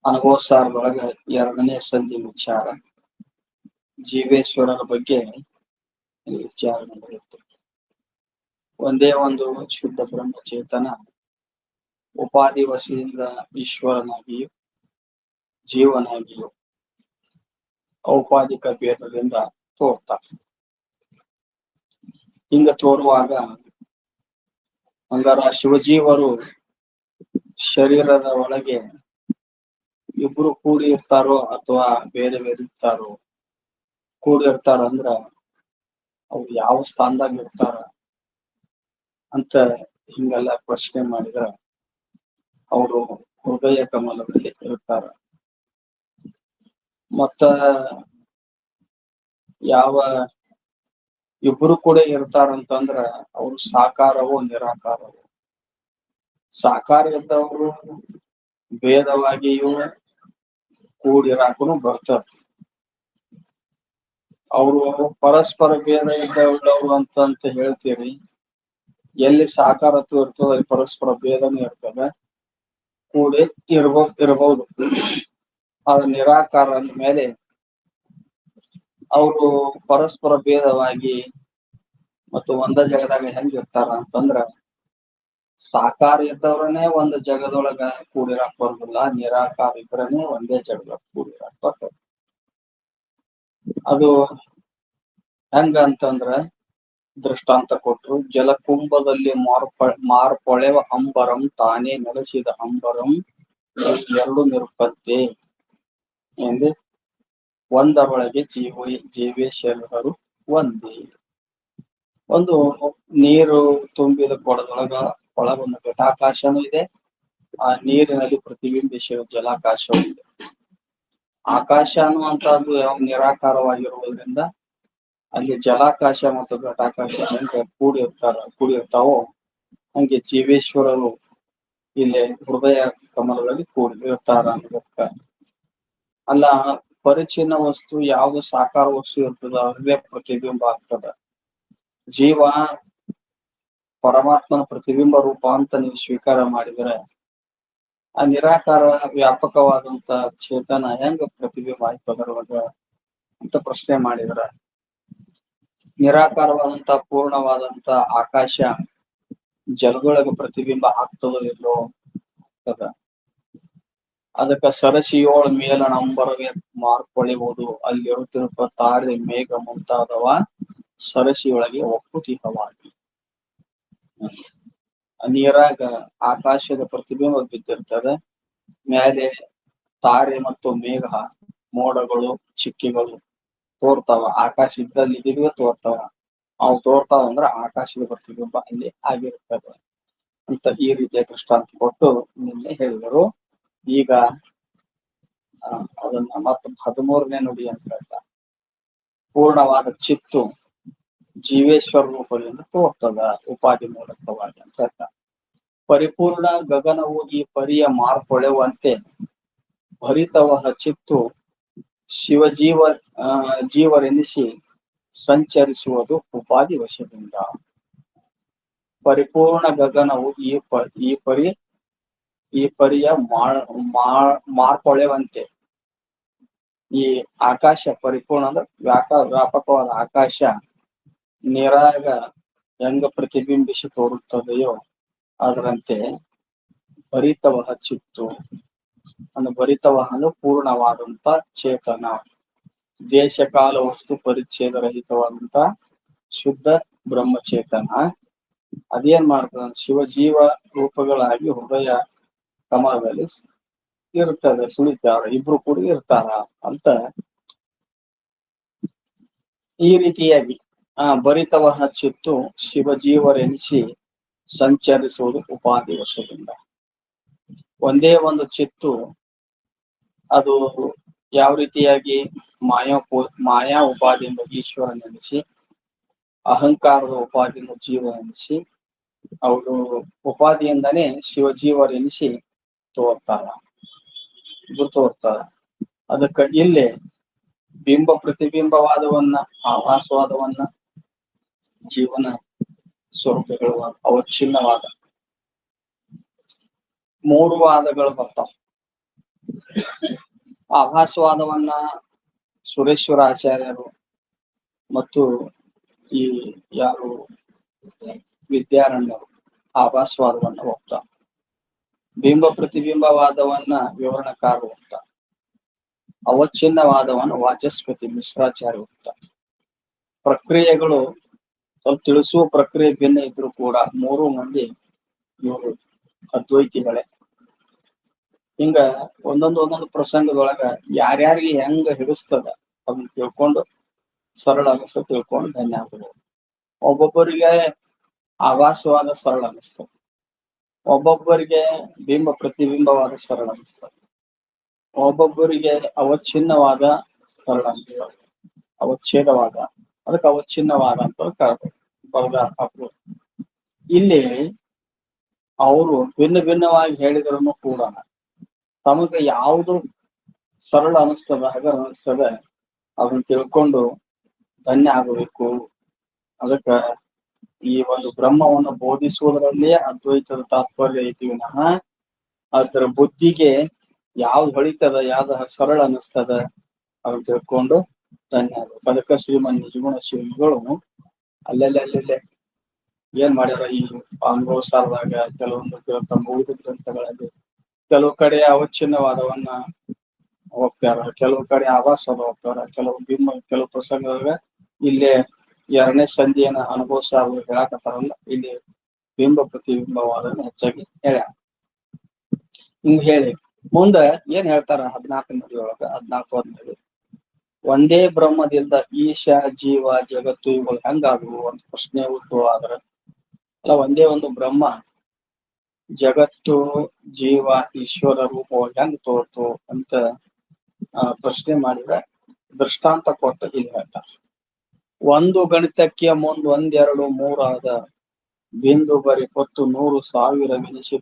ಅನುಭವಸಾರದೊಳಗ ಎರಡನೇ ಸಂಧಿ ವಿಚಾರ ಜೀವೇಶ್ವರರ ಬಗ್ಗೆ ವಿಚಾರ ನಡೆಯುತ್ತೆ. ಒಂದೇ ಒಂದು ಶುದ್ಧ ಬ್ರಹ್ಮಚೇತನ ಉಪಾಧಿ ವಶದಿಂದ ಈಶ್ವರನಾಗಿಯೂ ಜೀವನಾಗಿಯೂ ಔಪಾಧಿಕ ಭೇದದಿಂದ ತೋರ್ತಾರೆ. ಹಿಂಗ ತೋರುವಾಗ ಹಂಗಾರ ಶಿವಜೀವರು ಶರೀರದ ಒಳಗೆ ಇಬ್ರು ಕೂಡಿ ಇರ್ತಾರೋ ಅಥವಾ ಬೇರೆ ಬೇರೆ ಇರ್ತಾರೋ? ಕೂಡಿ ಇರ್ತಾರ ಅಂದ್ರ ಅವ್ರು ಯಾವ ಸ್ಥಾನದಾಗ ಇರ್ತಾರ ಅಂತ ಹಿಂಗೆಲ್ಲ ಪ್ರಶ್ನೆ ಮಾಡಿದ್ರ ಅವರು ಹೃದಯ ಕಮಲದಲ್ಲಿ ಇರ್ತಾರ. ಮತ್ತ ಯಾವ ಇಬ್ರು ಕೂಡ ಇರ್ತಾರಂತಂದ್ರ ಅವ್ರು ಸಾಕಾರವೋ ನಿರಾಕಾರವೋ? ಸಾಕಾರ ಇದ್ದವರು ಭೇದವಾಗಿಯೂ ಕೂಡಿರಾಕನು ಬರ್ತಾರ. ಅವರು ಪರಸ್ಪರ ಭೇದ ಇದ್ದವರು ಅಂತ ಹೇಳ್ತೀರಿ. ಎಲ್ಲಿ ಸಾಕಾರತ್ವ ಇರ್ತದ ಅಲ್ಲಿ ಪರಸ್ಪರ ಭೇದನೂ ಇರ್ತದೆ, ಕೂಡಿ ಇರಬಹುದು. ಆದ್ರೆ ನಿರಾಕಾರ ಅಂದ ಮೇಲೆ ಅವರು ಪರಸ್ಪರ ಭೇದವಾಗಿ ಮತ್ತು ಒಂದ ಜಗದಾಗ ಹೆಂಗ್ ಇರ್ತಾರ ಅಂತಂದ್ರ ಸಾಕಾರ ಇದ್ದವ್ರನ್ನೇ ಒಂದು ಜಗದೊಳಗ ಕೂಡಿರಾಕ್ ಬರುದಿಲ್ಲ, ನಿರಾಕಾರ ಇದ್ರನೇ ಒಂದೇ ಜಗದಾಗ ಕೂಡಿರಾಕ್ ಬರ್ತದೆ. ಅದು ಹೆಂಗ ಅಂತಂದ್ರ ದೃಷ್ಟಾಂತ ಕೊಟ್ರು. ಜಲಕುಂಭದಲ್ಲಿ ಮಾರ್ಪೊಳೆವ ಅಂಬರಂ ತಾನೇ ನೆಲೆಸಿದ ಅಂಬರಂ ಎರಡು ನಿರುಪತ್ತೆ ಎಂದು ಒಂದರೊಳಗೆ ಜೀವೇಶ್ವರರು ಒಂದೇ. ಒಂದು ನೀರು ತುಂಬಿದ ಕೊಡದೊಳಗ ಒಳಗೊಂದು ಘಟಾಕಾಶನೂ ಇದೆ, ಆ ನೀರಿನಲ್ಲಿ ಪ್ರತಿಬಿಂಬಿಸುವ ಜಲಾಕಾಶವೂ ಇದೆ. ಆಕಾಶ ಅನ್ನುವಂಥದ್ದು ಯಾವ ನಿರಾಕಾರವಾಗಿರುವುದರಿಂದ ಅಲ್ಲಿ ಜಲಾಕಾಶ ಮತ್ತು ಘಟಾಕಾಶ ಹೆಂಗೆ ಕೂಡಿರ್ತಾವೋ ಹಂಗೆ ಜೀವೇಶ್ವರರು ಇಲ್ಲಿ ಹೃದಯ ಕಮಲದಲ್ಲಿ ಕೂಡಿರ್ತಾರ ಅನ್ನೋದಕ್ಕ. ಅಲ್ಲ, ಪರಿಚಿನ್ನ ವಸ್ತು ಯಾವ್ದು ಸಾಕಾರ ವಸ್ತು ಇರ್ತದ ಅದೇ ಪ್ರತಿಬಿಂಬ ಆಗ್ತದ. ಜೀವ ಪರಮಾತ್ಮನ ಪ್ರತಿಬಿಂಬ ರೂಪ ಅಂತ ನೀವು ಸ್ವೀಕಾರ ಮಾಡಿದ್ರೆ ಆ ನಿರಾಕಾರ ವ್ಯಾಪಕವಾದಂತ ಚೇತನ ಹೆಂಗ ಪ್ರತಿಬಿಂಬ ಆಯ್ತದರೊಳಗ ಅಂತ ಪ್ರಶ್ನೆ ಮಾಡಿದ್ರ, ನಿರಾಕಾರವಾದಂತ ಪೂರ್ಣವಾದಂತ ಆಕಾಶ ಜಲದೊಳಗ ಪ್ರತಿಬಿಂಬ ಆಗ್ತದೋ ಇಲ್ಲೋ ಆಗ್ತದ. ಅದಕ್ಕ ಸರಸಿಯೋಳ ಮೇಲಣ ಅಂಬರವೇ ಮಾರ್ಪೊಳೆಯುವುದು, ಅಲ್ಲಿ ಇರುತ್ತಿರುವ ತಾರೆ ಮೇಘ ಮುಂತಾದವ ಸರಸಿಯೊಳಗೆ ಒಕ್ಕುತಿಹವಾಗಿ. ನೀರಾಗ ಆಕಾಶದ ಪ್ರತಿಬಿಂಬ ಬಿದ್ದಿರ್ತದೆ, ಮೇಲೆ ತಾರೆ ಮತ್ತು ಮೇಘ ಮೋಡಗಳು ಚಿಕ್ಕಿಗಳು ತೋರ್ತಾವ. ಆಕಾಶ ಇದ್ದಲ್ಲಿ ಇದೀಗ ತೋರ್ತಾವ. ಅವು ತೋರ್ತಾವ ಅಂದ್ರ ಆಕಾಶದ ಪ್ರತಿಬಿಂಬ ಅಲ್ಲಿ ಆಗಿರ್ತದೆ ಅಂತ ಈ ರೀತಿಯ ದೃಷ್ಟಾಂತ ಕೊಟ್ಟು ನಿನ್ನೆ ಹೇಳಿದರು. ಈಗ ಅದನ್ನ ಮತ್ತು 13ನೇ ನುಡಿ ಅಂತ ಹೇಳ್ತಾರೆ. ಪೂರ್ಣವಾದ ಚಿತ್ತು ಜೀವೇಶ್ವರ ರೂಪದಿಂದ ತೋರ್ತದ ಉಪಾಧಿ ಮೂಲಕವಾಗಿ ಅಂತ ಹೇಳ್ತಾರೆ. ಪರಿಪೂರ್ಣ ಗಗನವು ಈ ಪರಿಯ ಮಾರ್ಪೊಳೆಯುವಂತೆ ಭರಿತವಹ ಚಿತ್ತು ಜೀವರೆನಿಸಿ ಸಂಚರಿಸುವುದು ಉಪಾಧಿ ವಶದಿಂದ. ಪರಿಪೂರ್ಣ ಗಗನವು ಈ ಪರಿಯ ಮಾರ್ಪೊಳೆಯುವಂತೆ, ಈ ಆಕಾಶ ಪರಿಪೂರ್ಣ ಅಂದ್ರೆ ವ್ಯಾಪಕವಾದ ಆಕಾಶ ನೀರಾಗ ಹೆಂಗ ಪ್ರತಿಬಿಂಬಿಸಿ ತೋರುತ್ತದೆಯೋ ಅದರಂತೆ ಭರಿತವಹ ಚಿತ್ತು ಭರಿತವಹ ಪೂರ್ಣವಾದಂತ ಚೇತನ, ದೇಶಕಾಲ ವಸ್ತು ಪರಿಚ್ಛೇದ ರಹಿತವಾದಂತ ಶುದ್ಧ ಬ್ರಹ್ಮಚೇತನ ಅದೇನ್ ಮಾಡ್ತದ, ಶಿವಜೀವ ರೂಪಗಳಾಗಿ ಹೃದಯ ಕಮಲದಲ್ಲಿ ಇರ್ತದೆ, ಸುಳಿತಾರ, ಇಬ್ರು ಕೂಡ ಇರ್ತಾರ ಅಂತ ಈ ರೀತಿಯಾಗಿ ಭರಿತವಹ ಚಿತ್ತು ಶಿವಜೀವರೆನಿಸಿ ಸಂಚರಿಸುವುದು ಉಪಾಧಿ ವಶದಿಂದ. ಒಂದೇ ಒಂದು ಚಿತ್ತು ಅದು ಯಾವ ರೀತಿಯಾಗಿ ಮಾಯಾ ಉಪಾಧಿಯಿಂದ ಈಶ್ವರ ನೆನೆಸಿ, ಅಹಂಕಾರದ ಉಪಾಧಿಯಿಂದ ಜೀವ ಎನಿಸಿ, ಅವರು ಉಪಾಧಿಯಿಂದನೇ ಶಿವಜೀವರೆನಿಸಿ ತೋರ್ತಾರ. ಅದಕ್ಕ ಇಲ್ಲಿ ಬಿಂಬ ಪ್ರತಿಬಿಂಬವಾದವನ್ನ ಆಭಾಸವಾದವನ್ನ ಜೀವನ ಸ್ವರೂಪಗಳು ಅವಚ್ಛಿನ್ನವಾದ 3 ವಾದಗಳು ಬರ್ತಾವ. ಆಭಾಸವಾದವನ್ನ ಸುರೇಶ್ವರ ಆಚಾರ್ಯರು ಮತ್ತು ಈ ಯಾರು ವಿದ್ಯಾರಣ್ಯರು ಆಭಾಸವಾದವನ್ನ ಹೋಗ್ತಾರೆ. ಬಿಂಬ ಪ್ರತಿಬಿಂಬವಾದವನ್ನ ವಿವರಣಕಾರರು ಹೋಗ್ತಾರೆ. ಅವಚ್ಛಿನ್ನವಾದವನ್ನ ವಾಚಸ್ಪತಿ ಮಿಶ್ರಾಚಾರ್ಯ ಹೋಗ್ತಾರೆ. ಪ್ರಕ್ರಿಯೆಗಳು ಸ್ವಲ್ಪ ತಿಳಿಸುವ ಪ್ರಕ್ರಿಯೆ ಭಿನ್ನ ಇದ್ರು ಕೂಡ ಮೂರು ಮಂದಿ ಇವರು ಅದ್ವೈತಿಗಳೇ. ಹಿಂಗ ಒಂದೊಂದು ಪ್ರಸಂಗದೊಳಗ ಯಾರ್ಯಾರಿಗೆ ಹೆಂಗ ಹಿಡಿಸ್ತದ ಅದನ್ನ ತಿಳ್ಕೊಂಡು ಸರಳ ಅನಿಸ್ತ ತಿಳ್ಕೊಂಡು ಧನ್ಯ ಆಗ್ಬೋದು. ಒಬ್ಬೊಬ್ಬರಿಗೆ ಆಭಾಸವಾದ ಸರಳ ಅನಿಸ್ತದೆ, ಒಬ್ಬೊಬ್ಬರಿಗೆ ಬಿಂಬ ಪ್ರತಿಬಿಂಬವಾದ ಸರಳ ಅನಿಸ್ತದೆ, ಒಬ್ಬೊಬ್ಬರಿಗೆ ಅವಚ್ಛಿನ್ನವಾದ ಸರಳ ಅನಿಸ್ತದೆ, ಅವಚ್ಛೇದವಾದ ಅದಕ್ಕೆ ಅವಚ್ಛಿನ್ನವಾದ ಅಂತ ಬರೆದ ಹಾಕುದು. ಇಲ್ಲಿ ಅವರು ಭಿನ್ನ ಭಿನ್ನವಾಗಿ ಹೇಳಿದ್ರು ಕೂಡ ತಮಗೆ ಯಾವುದು ಸರಳ ಅನಿಸ್ತದ ಹಗರ ಅನಿಸ್ತದ ಅದನ್ನ ತಿಳ್ಕೊಂಡು ಧನ್ಯ ಆಗಬೇಕು. ಅದಕ್ಕ ಈ ಒಂದು ಬ್ರಹ್ಮವನ್ನು ಬೋಧಿಸುವುದರಲ್ಲೇ ಅದ್ವೈತದ ತಾತ್ಪರ್ಯ ಐತಿ ವಿನಃ ಅದರ ಬುದ್ಧಿಗೆ ಯಾವ್ದು ಹೊಳಿತದ ಯಾವ್ದು ಸರಳ ಅನಿಸ್ತದ ಅದನ್ನ ತಿಳ್ಕೊಂಡು ಧನ್ಯ ಆಗಬೇಕು. ಅದಕ್ಕ ಶ್ರೀಮನ್ ನಿಜಗುಣ ಶಿವಗಳು ಅಲ್ಲೆಲ್ಲೇ ಏನ್ ಮಾಡ್ಯಾರ, ಈ ಅನುಭವ ಸಾರದಾಗ ಕೆಲವೊಂದು ತಮ್ಮ ಉಳಿದ ಗ್ರಂಥಗಳಲ್ಲಿ ಕೆಲವು ಕಡೆ ಅವಚ್ಛಿನ್ನವಾದವನ್ನ ಹೋಗ್ತಾರ, ಕೆಲವು ಕಡೆ ಆಭಾಸವಾದ ಹೋಗ್ತಾರ, ಕೆಲವು ಪ್ರಸಂಗದಾಗ ಇಲ್ಲೇ ಎರಡನೇ ಸಂಧಿಯನ್ನ ಅನುಭವ ಸಾರ ಹೇಳಾಕತ್ತಾರಲ್ಲ, ಇಲ್ಲಿ ಬಿಂಬ ಪ್ರತಿಬಿಂಬವಾದನ್ನ ಹೆಚ್ಚಾಗಿ ಹೇಳ್ಯಾರ. ಹಿಂಗ ಹೇಳಿ ಮುಂದ ಏನ್ ಹೇಳ್ತಾರ 14 ನುಡಿಯೊಳಗ 14 ಒಂದೇ ಬ್ರಹ್ಮದಿಂದ ಈಶ ಜೀವ ಜಗತ್ತು ಇವುಗಳು ಹೆಂಗಾದವು ಅಂತ ಪ್ರಶ್ನೆ ಉದ್ಭವ ಆದ್ರ, ಅಲ್ಲ ಒಂದೇ ಒಂದು ಬ್ರಹ್ಮ ಜಗತ್ತು ಜೀವ ಈಶ್ವರ ರೂಪವಾಗಿ ಹೆಂಗ್ ತೋರ್ತು ಅಂತ ಪ್ರಶ್ನೆ ಮಾಡಿದ್ರೆ ದೃಷ್ಟಾಂತ ಕೊಟ್ಟು ಇಲ್ಲಿ ಹೇಳ್ತಾರೆ. ಒಂದು ಗಣಿತಕ್ಕೆ ಮುಂದ್ 1 2 3 ಆದ ಬಿಂದು ಬರಿ ಹೊತ್ತು 100,000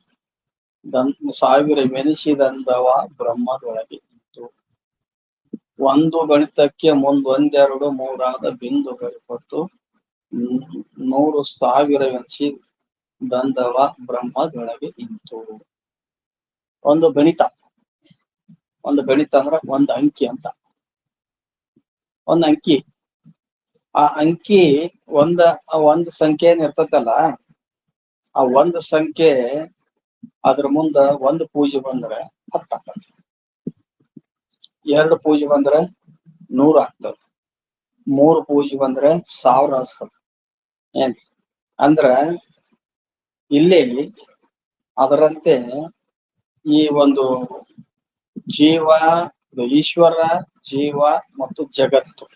ಮೆನಿಸಿದಂದವ ಬ್ರಹ್ಮದೊಳಗೆ ಇತ್ತು. ಒಂದು ಗಣಿತಕ್ಕೆ ಮುಂದ್ 1 2 3 ಆದ ಬಿಂದು ಬರಿ ಹೊತ್ತು 100,000 ಮೆನಿಸಿದಂದವ ಬ್ರಹ್ಮದೊಳಗೆ ಇತ್ತು. ಒಂದು ಗಣಿತ ಅಂದ್ರೆ ಒಂದು ಅಂಕಿ ಅಂತ, ಒಂದು ಅಂಕಿ. ಆ ಅಂಕಿ ಒಂದ್ ಸಂಖ್ಯೆ ಏನ್ ಇರ್ತದಲ್ಲ, ಆ ಒಂದು ಸಂಖ್ಯೆ ಅದ್ರ ಮುಂದ 1 ಪೂಜೆ ಬಂದ್ರೆ 10 ಆಗ್ತದೆ, 2 ಪೂಜೆ ಬಂದ್ರೆ 100 ಆಗ್ತದೆ, 3 ಪೂಜೆ ಬಂದ್ರೆ 1000 ಆಗ್ತದೆ. ಏನ್ ಅಂದ್ರ ಇಲ್ಲಿ ಅದರಂತೆ ಈ ಒಂದು ಈಶ್ವರ ಜೀವ ಮತ್ತು ಜಗತ್ತು,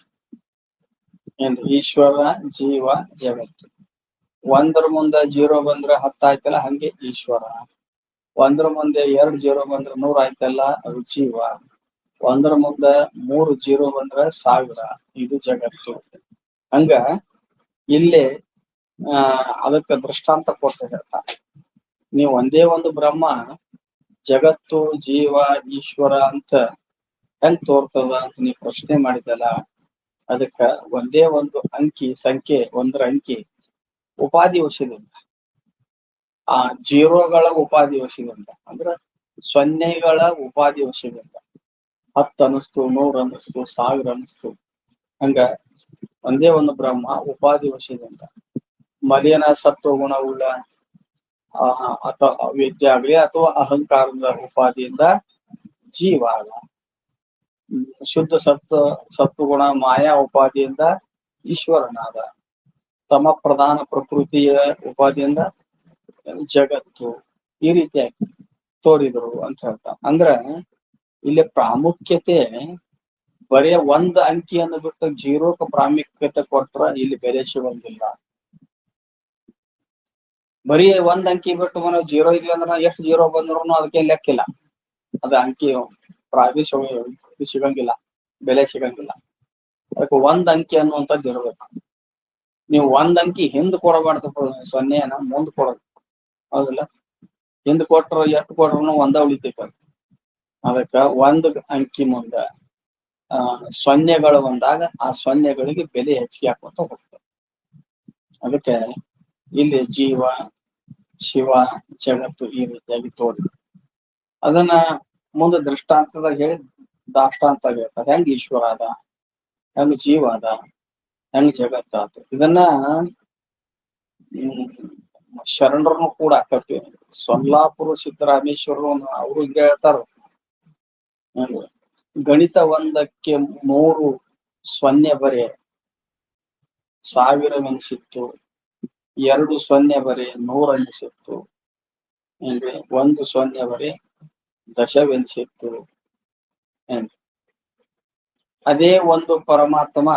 ಏನ್ ಈಶ್ವರ ಜೀವ ಜಗತ್ತು, 1 ಮುಂದೆ 0 ಬಂದ್ರೆ 10 ಆಯ್ತಲ್ಲ, ಹಂಗೆ ಈಶ್ವರ. 1 ಮುಂದೆ 2 0 ಬಂದ್ರೆ 100 ಆಯ್ತಲ್ಲ, ಅದು ಜೀವ. 1 ಮುಂದೆ 3 0 ಬಂದ್ರೆ 1000, ಇದು ಜಗತ್ತು. ಹಂಗ ಇಲ್ಲಿ ಅದಕ್ಕೆ ದೃಷ್ಟಾಂತ ಕೊಟ್ಟು ಹೇಳ್ತಾರೆ. ನೀವು ಒಂದೇ ಒಂದು ಬ್ರಹ್ಮ ಜಗತ್ತು ಜೀವ ಈಶ್ವರ ಅಂತ ಹೆಂಗ್ ತೋರ್ತದ ಅಂತ ನೀವು ಪ್ರಶ್ನೆ ಮಾಡಿದಲ್ಲ, ಅದಕ್ಕ ಒಂದೇ ಒಂದು ಸಂಖ್ಯೆ 1ರ ಅಂಕಿ ಉಪಾಧಿ ವಶದಿಂದ, ಆ ಜೀರೋಗಳ ಉಪಾಧಿ ವಶದಿಂದ ಅಂದ್ರೆ ಸೊನ್ನೆಗಳ ಉಪಾಧಿ ವಶದಿಂದ 10 ಅನಿಸ್ತು, 100 ಅನಿಸ್ತು, 1000 ಅನಿಸ್ತು. ಹಂಗ ಒಂದೇ ಒಂದು ಬ್ರಹ್ಮ ಉಪಾಧಿ ವಶದಿಂದ ಮಲಿನ ಸತ್ವ ಗುಣವುಳ್ಳ ಅಥವಾ ವಿದ್ಯೆ ಆಗ್ಲಿ ಅಥವಾ ಅಹಂಕಾರದ ಉಪಾಧಿಯಿಂದ ಜೀವ, ಶುದ್ಧ ಸತ್ವಗುಣ ಮಾಯಾ ಉಪಾಧಿಯಿಂದ ಈಶ್ವರನಾದ, ತಮ ಪ್ರಧಾನ ಪ್ರಕೃತಿಯ ಉಪಾಧಿಯಿಂದ ಜಗತ್ತು. ಈ ರೀತಿಯಾಗಿ ತೋರಿದ್ರು ಅಂತ ಹೇಳ್ತಾರೆ. ಅಂದ್ರ ಇಲ್ಲಿ ಪ್ರಾಮುಖ್ಯತೆ ಬರೀ 1 ಅಂಕಿಯನ್ನು ಬಿಟ್ಟು 0ಕ್ಕೆ ಪ್ರಾಮುಖ್ಯತೆ ಕೊಟ್ರ ಇಲ್ಲಿ ಬೆಲೆ ಸಿಗೋದಿಲ್ಲ. ಬರೀ 1 ಅಂಕಿ ಬಿಟ್ಟು 0 ಇದೀವಿ ಅಂದ್ರೆ ಎಷ್ಟು 0 ಬಂದ್ರು ಅದಕ್ಕೆ ಲೆಕ್ಕಿಲ್ಲ, ಅದ ಅಂಕಿ ಸಿಗಂಗಿಲ್ಲ, ಬೆಲೆ ಸಿಗಂಗಿಲ್ಲ. ಅದಕ್ಕೆ 1 ಅಂಕಿ ಅನ್ನುವಂಥದ್ದು ಇರ್ಬೇಕು. ನೀವು 1 ಅಂಕಿ ಹಿಂದ್ ಕೊಡಬಾರ್ದು, 0ನ ಮುಂದ್ ಕೊಡಬೇಕು. ಹೌದಿಲ್ಲ, ಹಿಂದ್ ಕೊಟ್ರ ಎಷ್ಟು ಕೊಟ್ರು ಒಂದ ಉಳಿತೈತೆ. ಅದಕ್ಕ 1 ಅಂಕಿ ಮುಂದ ಸೊನ್ನೆಗಳು ಬಂದಾಗ ಆ ಸೊನ್ನೆಗಳಿಗೆ ಬೆಲೆ ಹೆಚ್ಚಿಗೆ ಹಾಕೋತ ಹೋಗ್ತದೆ. ಅದಕ್ಕೆ ಇಲ್ಲಿ ಜೀವ ಶಿವ ಜಗತ್ತು ಈ ರೀತಿಯಾಗಿ ತೋರಿದ್ರು. ಅದನ್ನ ಮುಂದೆ ದೃಷ್ಟಾಂತದಾಗ ಹೇಳಿ ದಾಷ್ಟಾಂತ ಹೇಳ್ತಾರೆ. ಹೆಂಗ್ ಈಶ್ವರ ಅದ, ಹೆಂಗ್ ಜೀವ ಅದ, ಹೆಂಗ್ ಜಗತ್ತ ಆತ. ಇದನ್ನ ಶರಣರನ್ನು ಕೂಡ ಕಟ್ಟಿ ಸೊಲ್ಲಾಪುರ ಸಿದ್ದರಾಮೇಶ್ವರರು ಅವರು ಹಿಂಗೆ ಹೇಳ್ತಾರ. ಗಣಿತ ಒಂದಕ್ಕೆ 3 ಸೊನ್ನೆ ಬರೆ 1000 2 ಸೊನ್ನೆ ಬರೆ 100 1 ಸೊನ್ನೆ ಬರೆ 10 ಅದೇ ಒಂದು ಪರಮಾತ್ಮ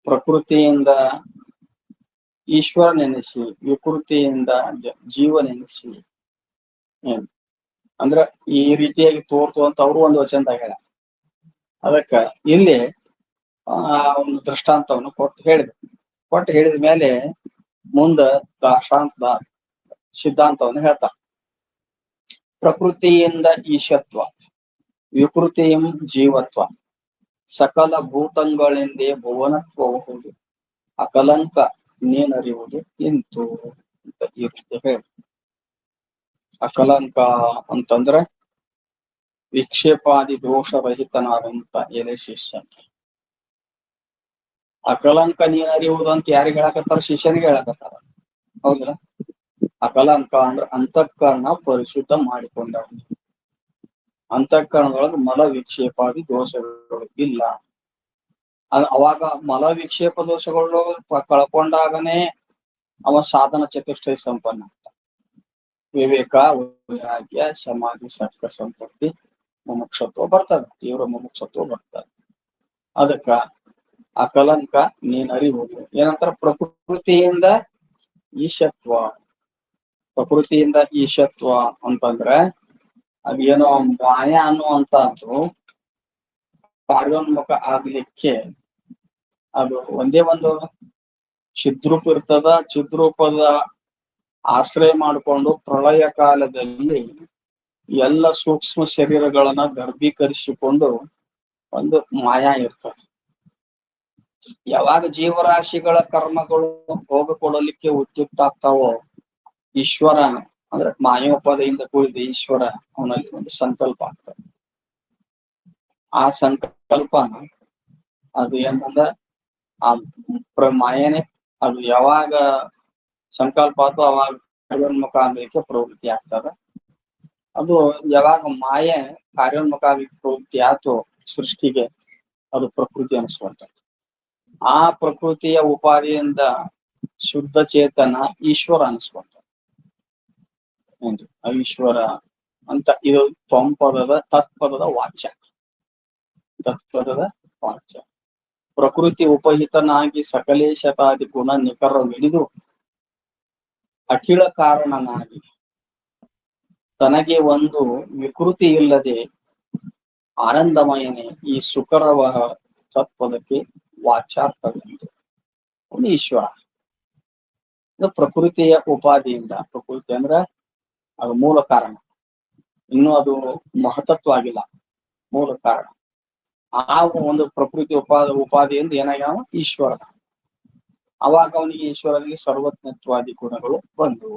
ಪ್ರಕೃತಿಯಿಂದ ಈಶ್ವರ ನೆನೆಸಿ, ವಿಕೃತಿಯಿಂದ ಜೀವ ನೆನೆಸಿ ಅಂದ್ರ ಈ ರೀತಿಯಾಗಿ ತೋರ್ತು ಅಂತ ಅವರು ಒಂದು ವಚನದಾಗ ಹೇಳ. ಅದಕ್ಕ ಇಲ್ಲಿ ಒಂದು ದೃಷ್ಟಾಂತವನ್ನು ಕೊಟ್ಟು ಹೇಳಿದ ಮೇಲೆ ಮುಂದ ದಾಷ್ಟಾಂತದ ಸಿದ್ಧಾಂತವನ್ನು ಹೇಳ್ತಾರ. ಪ್ರಕೃತಿಯಿಂದ ಈಶತ್ವ, ವಿಕೃತಿಯಂ ಜೀವತ್ವ, ಸಕಲ ಭೂತಂಗಳೆಂದೇ ಭುವನತ್ವಬಹುದು, ಅಕಲಂಕ ನೀನರಿಯುವುದು ಇಂತು ಅಂತ ಈ ರೀತಿ ಹೇಳಿ. ಅಕಲಂಕ ಅಂತಂದ್ರ ವಿಕ್ಷೇಪಾದಿ ದೋಷರಹಿತನಾದಂತ ಶಿಷ್ಯ. ಅಕಲಂಕ ನೀನರಿಯುವುದು ಅಂತ ಯಾರಿಗೆ ಹೇಳಕತ್ತಾರ? ಶಿಷ್ಯನಿಗೆ ಹೇಳಕತ್ತಾರ. ಹೌದ್ರ? ಅಕಲಂಕ ಅಂದ್ರ ಅಂತಃಕರಣ ಪರಿಶುದ್ಧ ಮಾಡಿಕೊಂಡವನು. ಅಂತಃಕರಣದೊಳಗೆ ಮಲ ವಿಕ್ಷೇಪಾದಿ ದೋಷಗಳು ಇಲ್ಲ. ಅವಾಗ ಮಲ ವಿಕ್ಷೇಪ ದೋಷಗಳು ಕಳ್ಕೊಂಡಾಗನೇ ಅವ ಸಾಧನ ಚತುಷ್ಟಯ ಸಂಪನ್ನ. ವಿವೇಕ, ವೈರಾಗ್ಯ, ಸಮಾಧಿ, ಸತ್ಕ, ಸಂಪತ್ತಿ, ಮುಮುಕ್ಷತ್ವ ಬರ್ತದೆ. ತೀವ್ರ ಮುಮುಕ್ಷತ್ವ ಬರ್ತದೆ. ಅದಕ್ಕ ಅಕಲಂಕ ನೀನ್ ಅರಿಬಹುದು. ಏನಂತಾರ? ಪ್ರಕೃತಿಯಿಂದ ಈಶತ್ವ. ಪ್ರಕೃತಿಯಿಂದ ಈಶತ್ವ ಅಂತಂದ್ರ ಅದೇನೋ ಮಾಯ ಅನ್ನುವಂತದ್ದು ಕಾರ್ಯೋನ್ಮುಖ ಆಗ್ಲಿಕ್ಕೆ ಅದು ಒಂದೇ ಒಂದು ಚಿದ್ರೂಪ ಇರ್ತದ. ಚಿದ್ರೂಪದ ಆಶ್ರಯ ಮಾಡಿಕೊಂಡು ಪ್ರಳಯ ಕಾಲದಲ್ಲಿ ಎಲ್ಲ ಸೂಕ್ಷ್ಮ ಶರೀರಗಳನ್ನ ಗರ್ಭೀಕರಿಸಿಕೊಂಡು ಒಂದು ಮಾಯಾ ಇರ್ತದೆ. ಯಾವಾಗ ಜೀವರಾಶಿಗಳ ಕರ್ಮಗಳು ಭೋಗ ಕೊಡಲಿಕ್ಕೆ ಉದ್ಯುಕ್ತ ಆಗ್ತಾವೋ, ಈಶ್ವರ ಅಂದ್ರೆ ಮಾಯೋಪದೆಯಿಂದ ಕೂಡಿದ ಈಶ್ವರ ಅವನಲ್ಲಿ ಒಂದು ಸಂಕಲ್ಪ ಆಗ್ತದೆ. ಆ ಸಂಕಲ್ಪ ಅದು ಏನಂದ ಆ ಮಾಯನೆ ಅದು ಯಾವಾಗ ಸಂಕಲ್ಪ ಆಯ್ತು ಅವಾಗ ಕಾರ್ಯೋನ್ಮುಖ ಆಗ್ಲಿಕ್ಕೆ ಪ್ರವೃತ್ತಿ ಆಗ್ತದ. ಅದು ಯಾವಾಗ ಮಾಯೆ ಕಾರ್ಯೋನ್ಮುಖ ಆಗ್ಲಿಕ್ಕೆ ಪ್ರವೃತ್ತಿ ಆಯ್ತು ಸೃಷ್ಟಿಗೆ, ಅದು ಪ್ರಕೃತಿ ಅನಿಸುವಂತ. ಆ ಪ್ರಕೃತಿಯ ಉಪಾಧಿಯಿಂದ ಶುದ್ಧ ಚೇತನ ಈಶ್ವರ ಅನಿಸುವಂತ. ಈಶ್ವರ ಅಂತ ಇದು ತ್ವಂಪದದ ತತ್ಪದದ ವಾಚ್ಯ. ತತ್ಪದದ ವಾಚ್ಯ. ಪ್ರಕೃತಿ ಉಪಹಿತನಾಗಿ ಸಕಲೇಶತಾದಿ ಗುಣ ನಿಖರ ಹಿಡಿದು ಅಖಿಳ ಕಾರಣನಾಗಿ ತನಗೆ ಒಂದು ವಿಕೃತಿ ಇಲ್ಲದೆ ಆನಂದಮಯನೇ ಈ ಸುಕರವ ತತ್ಪದಕ್ಕೆ ವಾಚಾರ್ಥವೆಂದು ಒಂದು ಈಶ್ವರ. ಇದು ಪ್ರಕೃತಿಯ ಉಪಾಧಿಯಿಂದ, ಪ್ರಕೃತಿ ಅಂದ್ರೆ ಅದು ಮೂಲ ಕಾರಣ, ಇನ್ನು ಅದು ಮಹತತ್ವ ಆಗಿಲ್ಲ, ಮೂಲ ಕಾರಣ. ಆ ಒಂದು ಪ್ರಕೃತಿ ಉಪಾಧಿಯಿಂದ ಏನಾಗ್ಯಾವ? ಈಶ್ವರ. ಅವಾಗ ಅವನಿಗೆ ಈಶ್ವರನಿಗೆ ಸರ್ವಜ್ಞತ್ವಾದಿ ಗುಣಗಳು ಬಂದು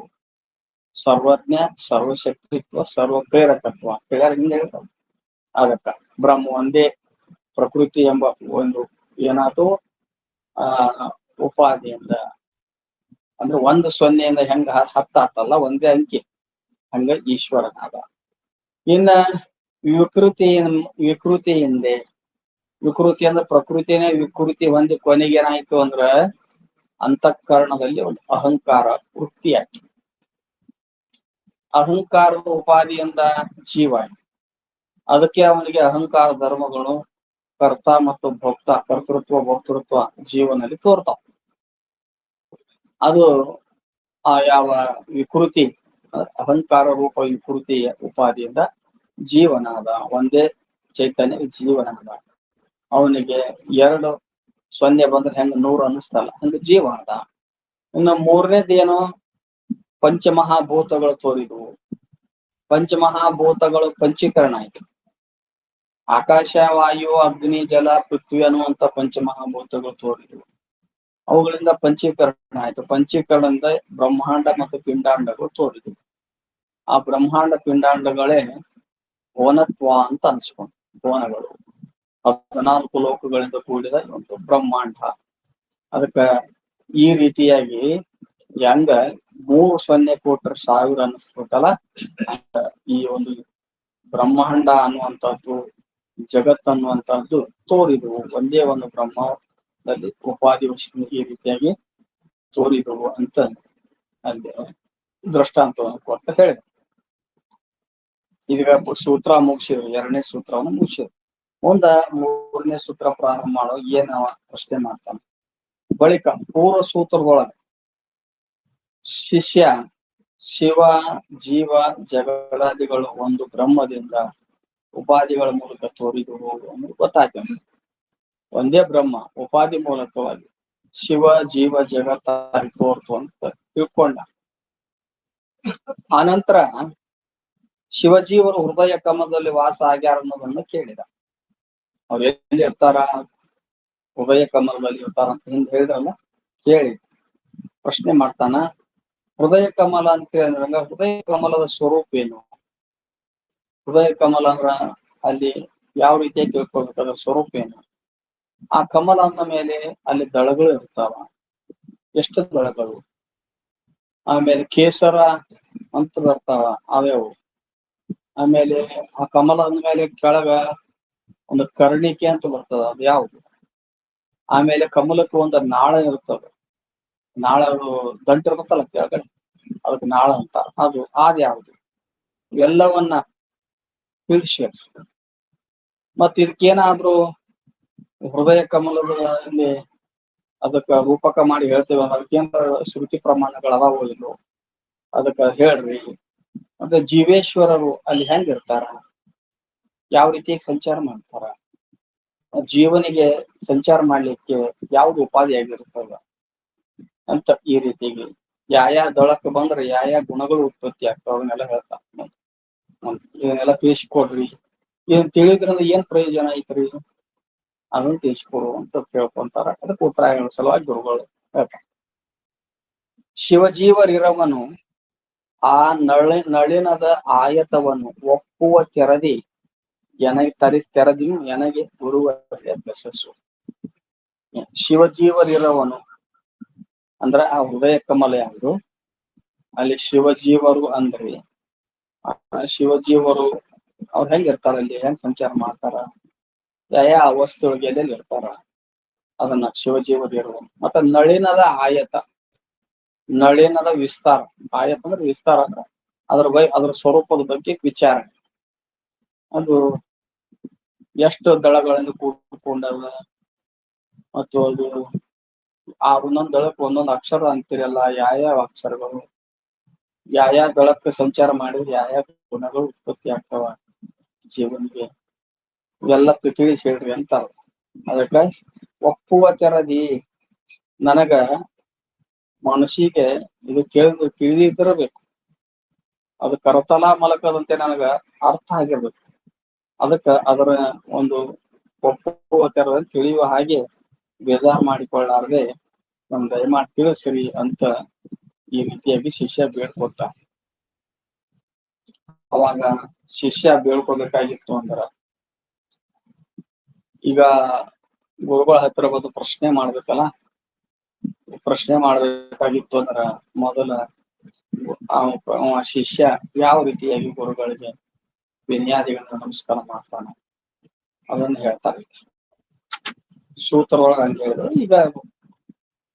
ಸರ್ವಜ್ಞ, ಸರ್ವಶಕ್ತಿತ್ವ, ಸರ್ವ ಪ್ರೇರಕತ್ವ ಹಿಂಗೆ ಹೇಳ್ತಾವ. ಅದಕ್ಕ ಬ್ರಹ್ಮ ಒಂದೇ ಪ್ರಕೃತಿ ಎಂಬ ಒಂದು ಏನಾದ್ರು ಉಪಾಧಿಯಿಂದ ಅಂದ್ರೆ 1 ಸೊನ್ನೆಯಿಂದ ಹೆಂಗ 10 ಆತಲ್ಲ, ಒಂದೇ ಅಂಕಿ, ಹಂಗ ಈಶ್ವರನಾದ. ಇನ್ನ ವಿಕೃತಿಯಿಂದೆ, ವಿಕೃತಿ ಅಂದ್ರೆ ಪ್ರಕೃತಿನೇ ವಿಕೃತಿ ಹೊಂದಿ ಕೊನೆಗೆ ಏನಾಯ್ತು ಅಂದ್ರ ಅಂತಃಕರಣದಲ್ಲಿ ಒಂದು ಅಹಂಕಾರ ವೃತ್ತಿಯಾಯ್ತು. ಅಹಂಕಾರದ ಉಪಾಧಿಯಿಂದ ಜೀವ, ಅದಕ್ಕೆ ಅವನಿಗೆ ಅಹಂಕಾರ ಧರ್ಮಗಳು ಕರ್ತ ಮತ್ತು ಭೋಕ್ತ, ಕರ್ತೃತ್ವ ಭೋಕ್ತೃತ್ವ ಜೀವನಲ್ಲಿ ತೋರ್ತಾವ. ಅದು ಆ ಯಾವ ವಿಕೃತಿ ಅಹಂಕಾರ ರೂಪ ವಿಕೃತಿಯ ಉಪಾಧಿಯಿಂದ ಜೀವನಾದ, ಒಂದೇ ಚೈತನ್ಯ ಜೀವನಾದ. ಅವನಿಗೆ 2 ಸೊನ್ನೆ ಬಂದ್ರೆ ಹೆಂಗ 100 ಅನ್ನಿಸ್ತಲ್ಲ, ಹಂಗ ಜೀವ ಅದ. ಇನ್ನು ಮೂರನೇದೇನೋ ಪಂಚಮಹಾಭೂತಗಳು ತೋರಿದ್ವು. ಪಂಚಮಹಾಭೂತಗಳು ಪಂಚೀಕರಣ ಆಯ್ತು. ಆಕಾಶ, ವಾಯು, ಅಗ್ನಿ, ಜಲ, ಪೃಥ್ವಿ ಅನ್ನುವಂತ ಪಂಚಮಹಾಭೂತಗಳು ತೋರಿದ್ವು. ಅವುಗಳಿಂದ ಪಂಚೀಕರಣ ಆಯ್ತು. ಪಂಚೀಕರಣದಿಂದ ಬ್ರಹ್ಮಾಂಡ ಮತ್ತು ಪಿಂಡಾಂಡಗಳು ತೋರಿದ್ವು. ಆ ಬ್ರಹ್ಮಾಂಡ ಪಿಂಡಾಂಡಗಳೇ ಭುವನತ್ವ ಅಂತ ಅನ್ಸ್ಕೊಂಡು ಭುವನಗಳು 14 ಲೋಕಗಳಿಂದ ಕೂಡಿದ ಒಂದು ಬ್ರಹ್ಮಾಂಡ. ಅದಕ್ಕ ಈ ರೀತಿಯಾಗಿ ಹೆಂಗ 3 ಕೋಟಿ ಸಾವಿರ ಅನಿಸ್ತಲ್ಲ, ಈ ಒಂದು ಬ್ರಹ್ಮಾಂಡ ಅನ್ನುವಂಥದ್ದು ಜಗತ್ ಅನ್ನುವಂಥದ್ದು ತೋರಿದವು. ಒಂದೇ ಒಂದು ಬ್ರಹ್ಮದಲ್ಲಿ ಉಪಾಧಿ ಈ ರೀತಿಯಾಗಿ ತೋರಿದವು ಅಂತ ಅಲ್ಲಿ ದೃಷ್ಟಾಂತವನ್ನು ಕೊಟ್ಟು ಹೇಳಿದ. ಈಗ ಸೂತ್ರ ಮುಗಿಸಿದ್ರು, 2ನೇ ಸೂತ್ರವನ್ನು ಮುಗಿಸಿದ್ರು. ಮುಂದ 3ನೇ ಸೂತ್ರ ಪ್ರಾರಂಭ ಮಾಡೋ ಏನ ಪ್ರಶ್ನೆ ಮಾಡ್ತಾನೆ. ಬಳಿಕ ಪೂರ್ವ ಸೂತ್ರದೊಳಗೆ ಶಿಷ್ಯ ಶಿವ ಜೀವ ಜಗದಾದಿಗಳು ಒಂದು ಬ್ರಹ್ಮದಿಂದ ಉಪಾಧಿಗಳ ಮೂಲಕ ತೋರಿದವು ಅನ್ನೋದು ಗೊತ್ತಾಯ್ತು. ಒಂದೇ ಬ್ರಹ್ಮ ಉಪಾಧಿ ಮೂಲಕವಾಗಿ ಶಿವ ಜೀವ ಜಗತ್ತಾಗಿ ತೋರ್ತು ಅಂತ ತಿಳ್ಕೊಂಡ. ಆನಂತರ ಶಿವಜೀವರು ಹೃದಯ ಕಮಲದಲ್ಲಿ ವಾಸ ಆಗ್ಯಾರ ಅನ್ನೋದನ್ನ ಕೇಳಿದ. ಅವ್ರು ಎಲ್ಲಿ ಇರ್ತಾರ? ಹೃದಯ ಕಮಲದಲ್ಲಿ ಇರ್ತಾರ ಅಂತ ಹಿಂದೆ ಹೇಳಿದ್ರಲ್ಲ, ಕೇಳಿ ಪ್ರಶ್ನೆ ಮಾಡ್ತಾನ. ಹೃದಯ ಕಮಲ ಅಂತ ಹೇಳಿದ್ರಂಗ ಹೃದಯ ಕಮಲದ ಸ್ವರೂಪ ಏನು? ಹೃದಯ ಕಮಲ ಅಂದ್ರ ಅಲ್ಲಿ ಯಾವ ರೀತಿಯಾಗಿ ತಿಳ್ಕೊಬೇಕು, ಅದ್ರ ಸ್ವರೂಪ ಏನು? ಆ ಕಮಲ ಅಂದ ಮೇಲೆ ಅಲ್ಲಿ ದಳಗಳು ಇರ್ತಾವ, ಎಷ್ಟು ದಳಗಳು? ಆಮೇಲೆ ಕೇಸರ ಅಂತ ಬರ್ತಾವ, ಅವ್ಯಾವು? ಆಮೇಲೆ ಆ ಕಮಲ ಅಂದ್ಮೇಲೆ ಕೆಳಗ ಒಂದು ಕರ್ಣಿಕೆ ಅಂತ ಬರ್ತದ, ಅದು ಯಾವುದು? ಆಮೇಲೆ ಕಮಲಕ್ಕೆ ಒಂದು ನಾಳ ಇರ್ತದೆ, ನಾಳ ದಂಟ ಇರ್ತಲ್ಲ ಕೆಳಗಡೆ, ಅದಕ್ಕೆ ನಾಳ ಅಂತ, ಅದು ಯಾವುದು? ಎಲ್ಲವನ್ನ ತಿಳಿಸಿ ಮತ್ ಇದಕ್ಕೇನಾದ್ರೂ ಹೃದಯ ಕಮಲದ ಇಲ್ಲಿ ಅದಕ್ಕ ರೂಪಕ ಮಾಡಿ ಹೇಳ್ತೇವೆ, ಅದಕ್ಕೇನ ಶ್ರುತಿ ಪ್ರಮಾಣಗಳು ಅದಾವೋ ಇಲ್ಲೋ ಅದಕ್ಕ ಹೇಳ್ರಿ. ಮತ್ತೆ ಜೀವೇಶ್ವರರು ಅಲ್ಲಿ ಹೆಂಗಿರ್ತಾರ, ಯಾವ ರೀತಿ ಸಂಚಾರ ಮಾಡ್ತಾರ, ಜೀವನಿಗೆ ಸಂಚಾರ ಮಾಡ್ಲಿಕ್ಕೆ ಯಾವ್ದು ಉಪಾಧಿ ಆಗಿರ್ತದ ಅಂತ ಈ ರೀತಿಗೆ ಯಾವ ದೊಳಕ್ಕೆ ಬಂದ್ರೆ ಯಾವ ಗುಣಗಳು ಉತ್ಪತ್ತಿ ಆಗ್ತಾವ ಅವನ್ನೆಲ್ಲ ಹೇಳ್ತಾರ. ಇವನ್ನೆಲ್ಲ ತಿಳಿಸ್ಕೊಡ್ರಿ, ಇದನ್ ತಿಳಿದ್ರಿಂದ ಏನ್ ಪ್ರಯೋಜನ ಐತ್ರಿ ಅದನ್ನ ತಿಳಿಸ್ಕೊಡು ಅಂತ ಕೇಳ್ಕೊಂತಾರ. ಅದಕ್ಕೆ ಉತ್ತರಾಯಣ ಸಲುವಾಗಿ ಗುರುಗಳು ಹೇಳ್ತಾರೆ. ಶಿವಜೀವರಿರವನು ಆ ನಳಿನದ ಆಯತವನ್ನು ಒಪ್ಪುವ ತೆರದಿ ತೆರದಿಯು ನನಗೆ ಗುರುವರ ಬೆಸಸ್ಸು. ಶಿವಜೀವರಿರವನು ಅಂದ್ರ ಆ ಹೃದಯ ಕಮಲ ಯಾವುದು? ಅಲ್ಲಿ ಶಿವಜೀವರು ಅಂದ್ರೆ ಶಿವಜೀವರು ಅವ್ರು ಹೆಂಗಿರ್ತಾರ, ಅಲ್ಲಿ ಹೆಂಗ್ ಸಂಚಾರ ಮಾಡ್ತಾರ, ಯಾವ ಅವಸ್ಥೆಯೊಳಗೆ ಎಲ್ಲೆಲ್ಲಿ ಇರ್ತಾರ ಅದನ್ನ ಶಿವಜೀವರು ಇರುವನು. ಮತ್ತೆ ನಳಿನದ ಆಯತ, ನಳಿನದ ವಿಸ್ತಾರ, ಆಯತ ಅಂದ್ರೆ ವಿಸ್ತಾರ ಅಂದ್ರೆ ಅದ್ರ ಸ್ವರೂಪದ ಬಗ್ಗೆ ವಿಚಾರಣೆ. ಅದು ಎಷ್ಟು ದಳಗಳಿಂದ ಕೂಡಿಕೊಂಡದ ಮತ್ತು ಅದು ಆ ಒಂದೊಂದ್ ದಳಕ್ಕೆ ಒಂದೊಂದು ಅಕ್ಷರ ಅಂತಿರಲ್ಲ, ಯಾವ ಅಕ್ಷರಗಳು ಯಾವ ದಳಕ್ಕೆ ಸಂಚಾರ ಮಾಡಿದ್ರೆ ಯಾವ ಗುಣಗಳು ಉತ್ಪತ್ತಿ ಆಗ್ತಾವ ಜೀವನಿಗೆ, ಇವೆಲ್ಲ ತಿಳಿಸಿ ಹೇಳ್ರಿ ಅಂತ. ಅದಕ್ಕ ಒಪ್ಪುವ ತೆರದಿ, ನನಗ ಮನಸ್ಸಿಗೆ ಇದು ತಿಳಿದಿರಬೇಕು, ಅದು ಕರತಲ ಮಲಕದಂತೆ ನನಗ ಅರ್ಥ ಆಗಿರ್ಬೇಕು. ಅದಕ್ಕ ಅದರ ಒಂದು ಒಪ್ಪುವ ತೆರದ ತಿಳಿಯುವ ಹಾಗೆ ಬೇಜಾರು ಮಾಡಿಕೊಳ್ಳಾರದೆ ನಮ್ ದಯಮಾಡಿ ತಿಳಿಸ್ರಿ ಅಂತ ಈ ರೀತಿಯಾಗಿ ಶಿಷ್ಯ ಬೇಡ್ಕೊತ. ಅವಾಗ ಶಿಷ್ಯ ಬೇಡ್ಕೋಬೇಕಾಗಿತ್ತು ಅಂದ್ರ ಈಗ ಗುರುಗಳ ಹತ್ರ ಬಂದು ಪ್ರಶ್ನೆ ಮಾಡ್ಬೇಕಲ್ಲ. ಪ್ರಶ್ನೆ ಮಾಡ್ಬೇಕಾಗಿತ್ತು ಅಂದ್ರ ಮೊದಲ ಶಿಷ್ಯ ಯಾವ ರೀತಿಯಾಗಿ ಗುರುಗಳಿಗೆ ವಿನ್ಯಾದಿಗಳನ್ನ ನಮಸ್ಕಾರ ಮಾಡ್ತಾನ ಅದನ್ನ ಹೇಳ್ತಾರೆ. ಸೂತ್ರ ಒಳಗ ಹಂಗೆ ಹೇಳಿದ್ರು. ಈಗ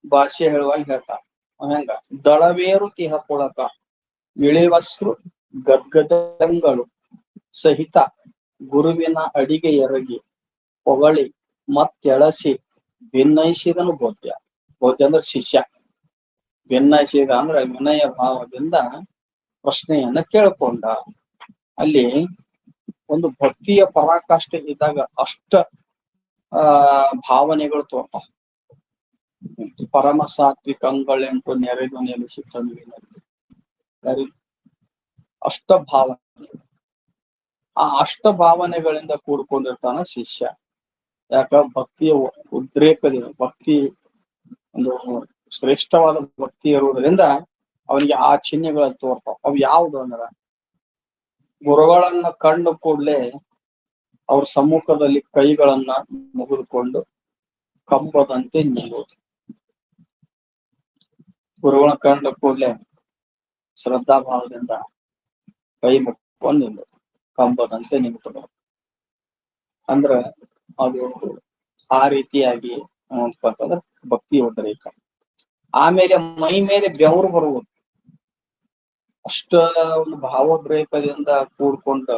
ಭಾಷೆ ಹೇಳುವಾಗ ಹೇಳ್ತಾರ ಹೆಂಗ, ದಳವೇರು ತಿಹ ಪುಳಕ ಇಳಿವಸ್ರು ಗದ್ಗದಂಗಳು ಸಹಿತ ಗುರುವಿನ ಅಡಿಗೆ ಎರಗಿ ಹೊಗಳಿ ಮತ್ತೆಳಸಿ ಭಿನ್ನಯಿಸಿದನು ಬೋಧ್ಯ. ಬೋಧ್ಯ ಅಂದ್ರೆ ಶಿಷ್ಯ, ಭಿನ್ನಯಿಸಿದ ಅಂದ್ರೆ ವಿನಯ ಭಾವದಿಂದ ಪ್ರಶ್ನೆಯನ್ನ ಕೇಳ್ಕೊಂಡ. ಅಲ್ಲಿ ಒಂದು ಭಕ್ತಿಯ ಪರಾಕಾಷ್ಠೆ ಇದ್ದಾಗ ಅಷ್ಟ ಭಾವನೆಗಳು ತೋರ್ತಾವ. ಪರಮ ಸಾತ್ವಿಕಂಗಳೆಂಟು ನೆರೆದು ನೆಲೆಸಿ ತಂದಿನಲ್ಲಿ ಅಷ್ಟ ಭಾವನೆ, ಆ ಅಷ್ಟ ಭಾವನೆಗಳಿಂದ ಕೂಡ್ಕೊಂಡಿರ್ತಾನ ಶಿಷ್ಯ. ಯಾಕ? ಭಕ್ತಿಯ ಉದ್ರೇಕದಿಂದ, ಭಕ್ತಿ ಒಂದು ಶ್ರೇಷ್ಠವಾದ ಭಕ್ತಿ ಇರುವುದರಿಂದ ಅವನಿಗೆ ಆ ಚಿಹ್ನೆಗಳು ತೋರ್ತಾವ. ಅವು ಯಾವ್ದು ಅಂದ್ರ ಗುರುಗಳನ್ನ ಕಂಡು ಕೂಡ್ಲೆ ಅವ್ರ ಸಮ್ಮುಖದಲ್ಲಿ ಕೈಗಳನ್ನ ಮುಗಿದುಕೊಂಡು ಕಂಬದಂತೆ ನಿಲ್ಲುವುದು. ಗುರುಗಳ ಕಂಡ ಕೂಡ್ಲೆ ಶ್ರದ್ಧಾ ಭಾವದಿಂದ ಕೈ ಮುಕ್ಕೊಂಡು ನಿಲ್ಲುವುದು, ಕಂಬದಂತೆ ನಿಂತುಕೊಳ್ಳೋದು. ಅಂದ್ರ ಅದು ಆ ರೀತಿಯಾಗಿ ಅಂತಂದ್ರೆ ಭಕ್ತಿ ಉದ್ರೇಕ. ಆಮೇಲೆ ಮೈ ಮೇಲೆ ಬೆವರು ಬರುವುದು. ಅಷ್ಟ ಒಂದು ಭಾವೋದ್ರೇಕದಿಂದ ಕೂಡ್ಕೊಂಡು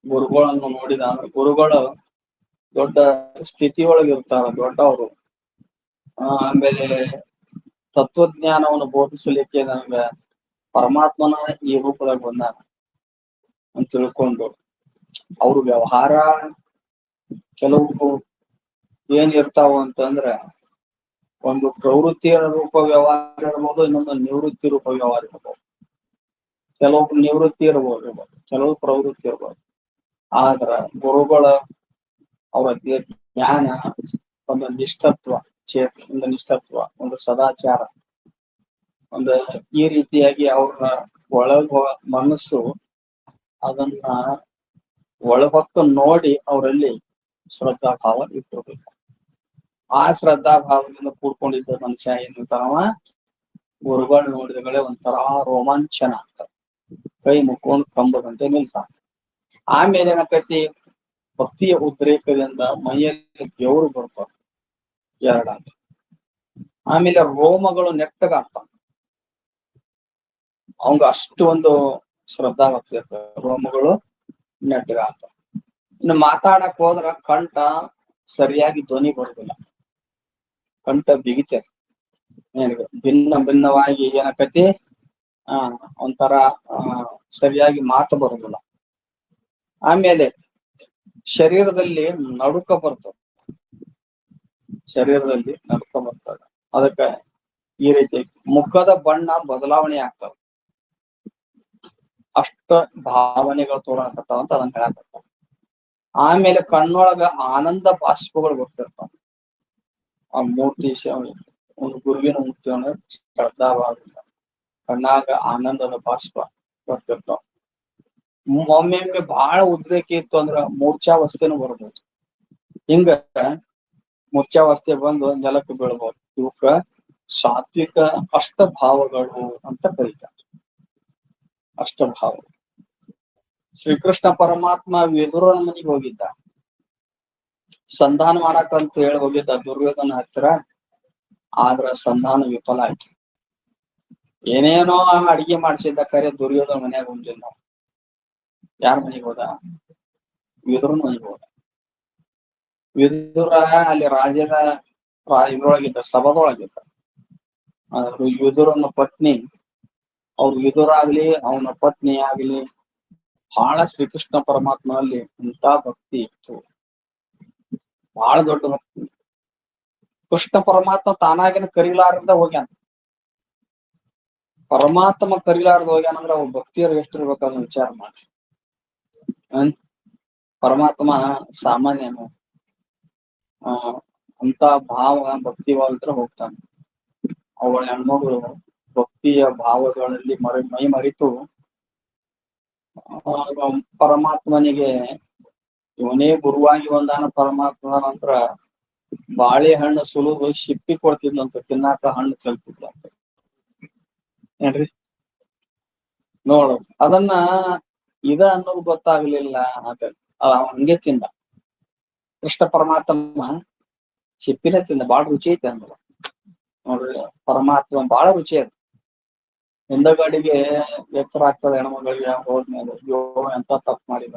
ಗುರುಗಳನ್ನು ನೋಡಿದ ಅಂದ್ರೆ ಗುರುಗಳು ದೊಡ್ಡ ಸ್ಥಿತಿಯೊಳಗಿರ್ತಾರ, ದೊಡ್ಡವರು. ಆಮೇಲೆ ತತ್ವಜ್ಞಾನವನ್ನು ಬೋಧಿಸಲಿಕ್ಕೆ ನನಗ ಪರಮಾತ್ಮನ ಈ ರೂಪದಾಗ ಬಂದಾನ ಅಂತ ತಿಳ್ಕೊಂಡು ಅವ್ರ ವ್ಯವಹಾರ ಕೆಲವು ಏನಿರ್ತಾವ ಅಂತಂದ್ರ ಒಂದು ಪ್ರವೃತ್ತಿಯ ರೂಪ ವ್ಯವಹಾರ ಇರ್ಬೋದು, ಇನ್ನೊಂದು ನಿವೃತ್ತಿ ರೂಪ ವ್ಯವಹಾರ ಇರ್ಬೋದು. ಕೆಲವು ನಿವೃತ್ತಿ ಇರ್ಬೋದು, ಕೆಲವು ಪ್ರವೃತ್ತಿ ಇರ್ಬೋದು. ಆದ್ರ ಗುರುಗಳ ಅವರ ಜ್ಞಾನ, ಒಂದು ನಿಷ್ಠತ್ವ, ಒಂದು ನಿಷ್ಠತ್ವ, ಒಂದು ಸದಾಚಾರ, ಒಂದು ಈ ರೀತಿಯಾಗಿ ಅವ್ರ ಒಳಗ ಮನಸ್ಸು ಅದನ್ನ ಒಳಗೊತ್ತು ನೋಡಿ ಅವರಲ್ಲಿ ಶ್ರದ್ಧಾ ಭಾವ ಇಟ್ಟಿರ್ಬೇಕು. ಆ ಶ್ರದ್ಧಾ ಭಾವದಿಂದ ಕೂಡ್ಕೊಂಡಿದ್ದ ಮನುಷ್ಯ ಏನಂತಾವ, ಗುರುಗಳು ನೋಡಿದಗಳೇ ಒಂಥರ ರೋಮಾಂಚನ ಆಗ್ತದೆ, ಕೈ ಮುಕ್ಕೊಂಡು ಕಂಬದಂತೆ ನಿಲ್ತಾನ. ಆಮೇಲೆ ಏನಕತಿ, ಭಕ್ತಿಯ ಉದ್ರೇಕದಿಂದ ಮೈಯಲ್ಲಿ ಬೆವರು ಬರ್ತಾವ ಎರಡಾಗ. ಆಮೇಲೆ ರೋಮಗಳು ನೆಟ್ಟಗಾಗ್ತಾವ, ಅವಂಗ ಅಷ್ಟು ಒಂದು ಶ್ರದ್ಧಾ ಭಕ್ತಿ ಇರ್ತದೆ, ರೋಮಗಳು ನೆಟ್ಟಗಾಗ್ತಾವ. ಇನ್ನು ಮಾತಾಡಕ್ ಹೋದ್ರ ಕಂಠ ಸರಿಯಾಗಿ ಧ್ವನಿ ಬರುದಿಲ್ಲ, ಕಂಠ ಬಿಗಿತೇನೆ, ಭಿನ್ನ ಭಿನ್ನವಾಗಿ ಏನಕತಿ ಒಂಥರ ಸರಿಯಾಗಿ ಮಾತು ಬರುದಿಲ್ಲ. ಆಮೇಲೆ ಶರೀರದಲ್ಲಿ ನಡುಕ ಬರ್ತದೆ, ಶರೀರದಲ್ಲಿ ನಡುಕ ಬರ್ತದೆ. ಅದಕ್ಕೆ ಈ ರೀತಿ ಮುಖದ ಬಣ್ಣ ಬದಲಾವಣೆ ಆಗ್ತವೆ, ಅಷ್ಟ ಭಾವನೆಗಳು ತೋರಾಕತ್ತಾವ ಅಂತ ಅದನ್ನ ಹೇಳಕತ್ತಾವ. ಆಮೇಲೆ ಕಣ್ಣೊಳಗ ಆನಂದ ಬಾಷ್ಪಗಳು ಬರ್ತಿರ್ತಾವ. ಆ ಮೂರ್ತಿ ಒಂದು ಗುರುವಿನ ಮೂರ್ತಿಯನ್ನು ಶ್ರದ್ಧಾಭಾವದಿಂದ ಕಣ್ಣಾಗ ಆನಂದದ ಬಾಷ್ಪ ಬರ್ತಿರ್ತಾವ. ಒಮ್ಮೆ ಬಹಳ ಉದ್ರೇಕ ಇತ್ತು ಅಂದ್ರ ಮೂರ್ಛಾವಸ್ಥೆನೂ ಬರ್ಬೋದು. ಹಿಂಗ ಮೂರ್ಛಾವಸ್ಥೆ ಬಂದು ನೆಲಕ್ಕೆ ಬೀಳ್ಬೋದು. ಇವಕ್ಕ ಸಾತ್ವಿಕ ಅಷ್ಟಭಾವಗಳು ಅಂತ ಕರೀತಾರೆ. ಅಷ್ಟಭಾವ. ಶ್ರೀಕೃಷ್ಣ ಪರಮಾತ್ಮ ವಿದುರನ ಮನೆಗೆ ಹೋಗಿದ್ದ, ಸಂಧಾನ ಮಾಡಕಂತ ಹೇಳಿ ಹೋಗಿದ್ದ ದುರ್ಯೋಧನ ಹತ್ತಿರ. ಆದ್ರ ಸಂಧಾನ ವಿಫಲ ಆಯ್ತು. ಏನೇನೋ ಅಡಿಗೆ ಮಾಡ್ಸಿದ್ದ, ಕರೆ ದುರ್ಯೋಧನ ಮನ್ಯಾಗ ಉಂಡಿಲ್ಲ. ಯಾರ ಮನೆಗೆ ಹೋದ? ವಿದುರನ ಮನೆಗೆ ಹೋದ. ವಿದುರ ಅಲ್ಲಿ ರಾಜ್ಯದ ಇದ್ರೊಳಗಿದ್ದ, ಸಭದೊಳಗಿದ್ದ. ವಿದುರನ ಪತ್ನಿ, ಅವ್ರ ವಿದುರ ಆಗ್ಲಿ ಅವನ ಪತ್ನಿ ಆಗ್ಲಿ ಬಹಳ ಶ್ರೀಕೃಷ್ಣ ಪರಮಾತ್ಮನಲ್ಲಿ ಇಂಥ ಭಕ್ತಿ ಇತ್ತು, ಬಹಳ ದೊಡ್ಡ ಭಕ್ತಿ. ಕೃಷ್ಣ ಪರಮಾತ್ಮ ತಾನಾಗಿನ ಕರಿಲಾರ್ದ ಹೋಗ್ಯಾನ. ಪರಮಾತ್ಮ ಕರಿಲಾರ್ದ ಹೋಗ್ಯಾನಂದ್ರ ಅವ್ ಭಕ್ತಿಯರು ಎಷ್ಟಿರ್ಬೇಕನ್ನ ವಿಚಾರ ಮಾಡಿ. ಪರಮಾತ್ಮ ಸಾಮಾನ್ಯನು, ಅಂತ ಭಾವ ಭಕ್ತಿ ಭಾವ ಹೋಗ್ತಾನೆ. ಅವಳ ಹೆಣ್ಮಗಳು ಭಕ್ತಿಯ ಭಾವಗಳಲ್ಲಿ ಮೈ ಮರಿತು ಪರಮಾತ್ಮನಿಗೆ ಇವನೇ ಗುರುವಾಗಿ ಬಂದಾನ. ಪರಮಾತ್ಮ ನಂತರ ಬಾಳೆಹಣ್ಣು ಸುಲಿದು ಶಿಪ್ಪಿ ಕೊಡ್ತಿದ್ಲಂತ, ತಿನ್ನಾಕ ಹಣ್ಣು ಚಲ್ತಿದ್ಲಂತ. ಏನ್ರಿ ನೋಡು, ಅದನ್ನ ಅನ್ನೋದು ಗೊತ್ತಾಗ್ಲಿಲ್ಲ ಅಂತ ಹಂಗೆ ತಿಂದ. ಕೃಷ್ಣ ಪರಮಾತ್ಮ ಶಿಪ್ಪಿನ ತಿಂದ, ಬಾಳ ರುಚಿ ಐತೆ ಅಂದ್ರ. ನೋಡ್ರಿ, ಪರಮಾತ್ಮ ಬಾಳ ರುಚಿ ಅದು. ಹಿಂದಗಡಿಗೆ ಎಚ್ಚರ ಆಗ್ತದೆ ಹೆಣ್ಮಗಳಿಗೆ ಹೋದ್ಮೇಲೆ, ಅಯ್ಯೋ ಎಂತ ತಪ್ಪು ಮಾಡಿದ,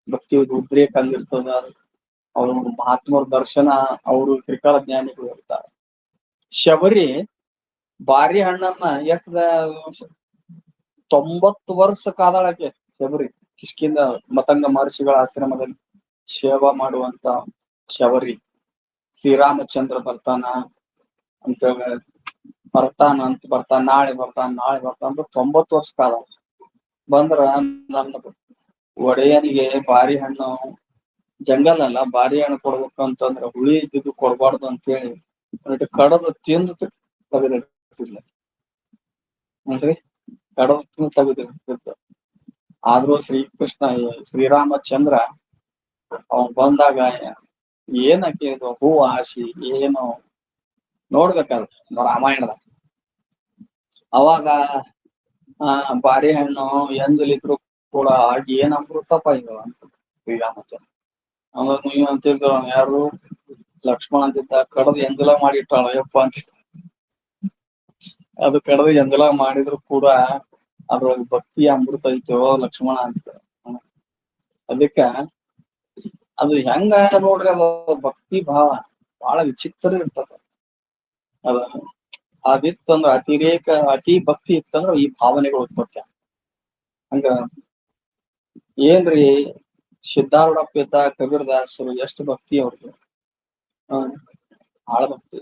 ಭಕ್ತಿ ಉದ್ರೇಕ ಅಲ್ಲಿರ್ತದ. ಅವ್ರ ಮಹಾತ್ಮರ ದರ್ಶನ, ಅವರು ತ್ರಿಕಾಲ ಜ್ಞಾನಿಗಳು ಇರ್ತಾರೆ. ಶಬರಿ ಬಾರಿ ಹಣ್ಣನ್ನ 90 ವರ್ಷ ಕಾದಾಳಕ್ಕೆ. ಶಬರಿ ಕಿಷ್ಕಿಂದ ಮತಂಗ ಮಹರ್ಷಿಗಳ ಆಶ್ರಮದಲ್ಲಿ ಸೇವಾ ಮಾಡುವಂತ ಶಬರಿ. ಶ್ರೀರಾಮಚಂದ್ರ ಬರ್ತಾನ ಅಂತ ನಾಳೆ ಬರ್ತಾನ ಅಂದ್ರೆ 90 ವರ್ಷ ಕಾಲ ಬಂದ್ರ ನನ್ನ ಒಡೆಯನಿಗೆ ಬಾರಿ ಹಣ್ಣು, ಜಂಗಲ್ ಅಲ್ಲ, ಬಾರಿ ಹಣ್ಣು ಕೊಡ್ಬೇಕು ಅಂತಂದ್ರ ಹುಳಿ ಇದ್ದಿದ್ದು ಕೊಡ್ಬಾರ್ದು ಅಂತ ಹೇಳಿ ಕಡದು ತಿಂದು ತೆಗೆದಿಟ್ಟಿಲ್ಲ. ನೋಡ್ರಿ, ಕಡದು ತಿಂದು ತೆಗೆದಿಟ್ಟಿದ್ದ. ಆದ್ರೂ ಶ್ರೀರಾಮಚಂದ್ರ ಅವನ್ ಬಂದಾಗ ಏನಕ್ಕೆ ಇದು ಹೂ ಆಸಿ ಏನು ನೋಡ್ಬೇಕಲ್ಲ ರಾಮಾಯಣದಾಗ. ಅವಾಗ ಬಾರಿಹಣ್ಣು ಎಂದಲಿದ್ರು ಕೂಡ ಏನ್ ಅಮೃತಪ್ಪ ಇದು ಅಂತ ಶ್ರೀರಾಮಚಂದ್ರ. ಅಂದ್ರೆ ನೀವು ಅಂತಿದ್ರು ಯಾರು ಲಕ್ಷ್ಮಣ ಅಂತಿದ್ದ ಕಡದು ಎಂದಲ ಮಾಡಿಟ್ಟಾಳ ಯಪ್ಪ ಅಂತ. ಅದು ಕಡದು ಎಂದಲ ಮಾಡಿದ್ರು ಕೂಡ ಅದ್ರೊಳಗೆ ಭಕ್ತಿ ಅಮೃತ ಐತೋ ಲಕ್ಷ್ಮಣ ಅಂತ. ಅದಕ್ಕ ಅದು ಹೆಂಗ ನೋಡ್ರಿ ಅದು ಭಕ್ತಿ ಭಾವ ಬಹಳ ವಿಚಿತ್ರ ಇರ್ತದ. ಅದ ಅದಿತ್ತಂದ್ರ ಅತಿ ಭಕ್ತಿ ಇತ್ತಂದ್ರ ಈ ಭಾವನೆಗಳು ಉತ್ಪತ್ತಿ. ಹಂಗ ಏನ್ರಿ ಸಿದ್ಧಾರೂಢಪ್ಪ ಇದ್ದ ಕಬೀರದಾಸರು ಎಷ್ಟು ಭಕ್ತಿ ಅವ್ರಿಗೆ, ಬಹಳ ಭಕ್ತಿ.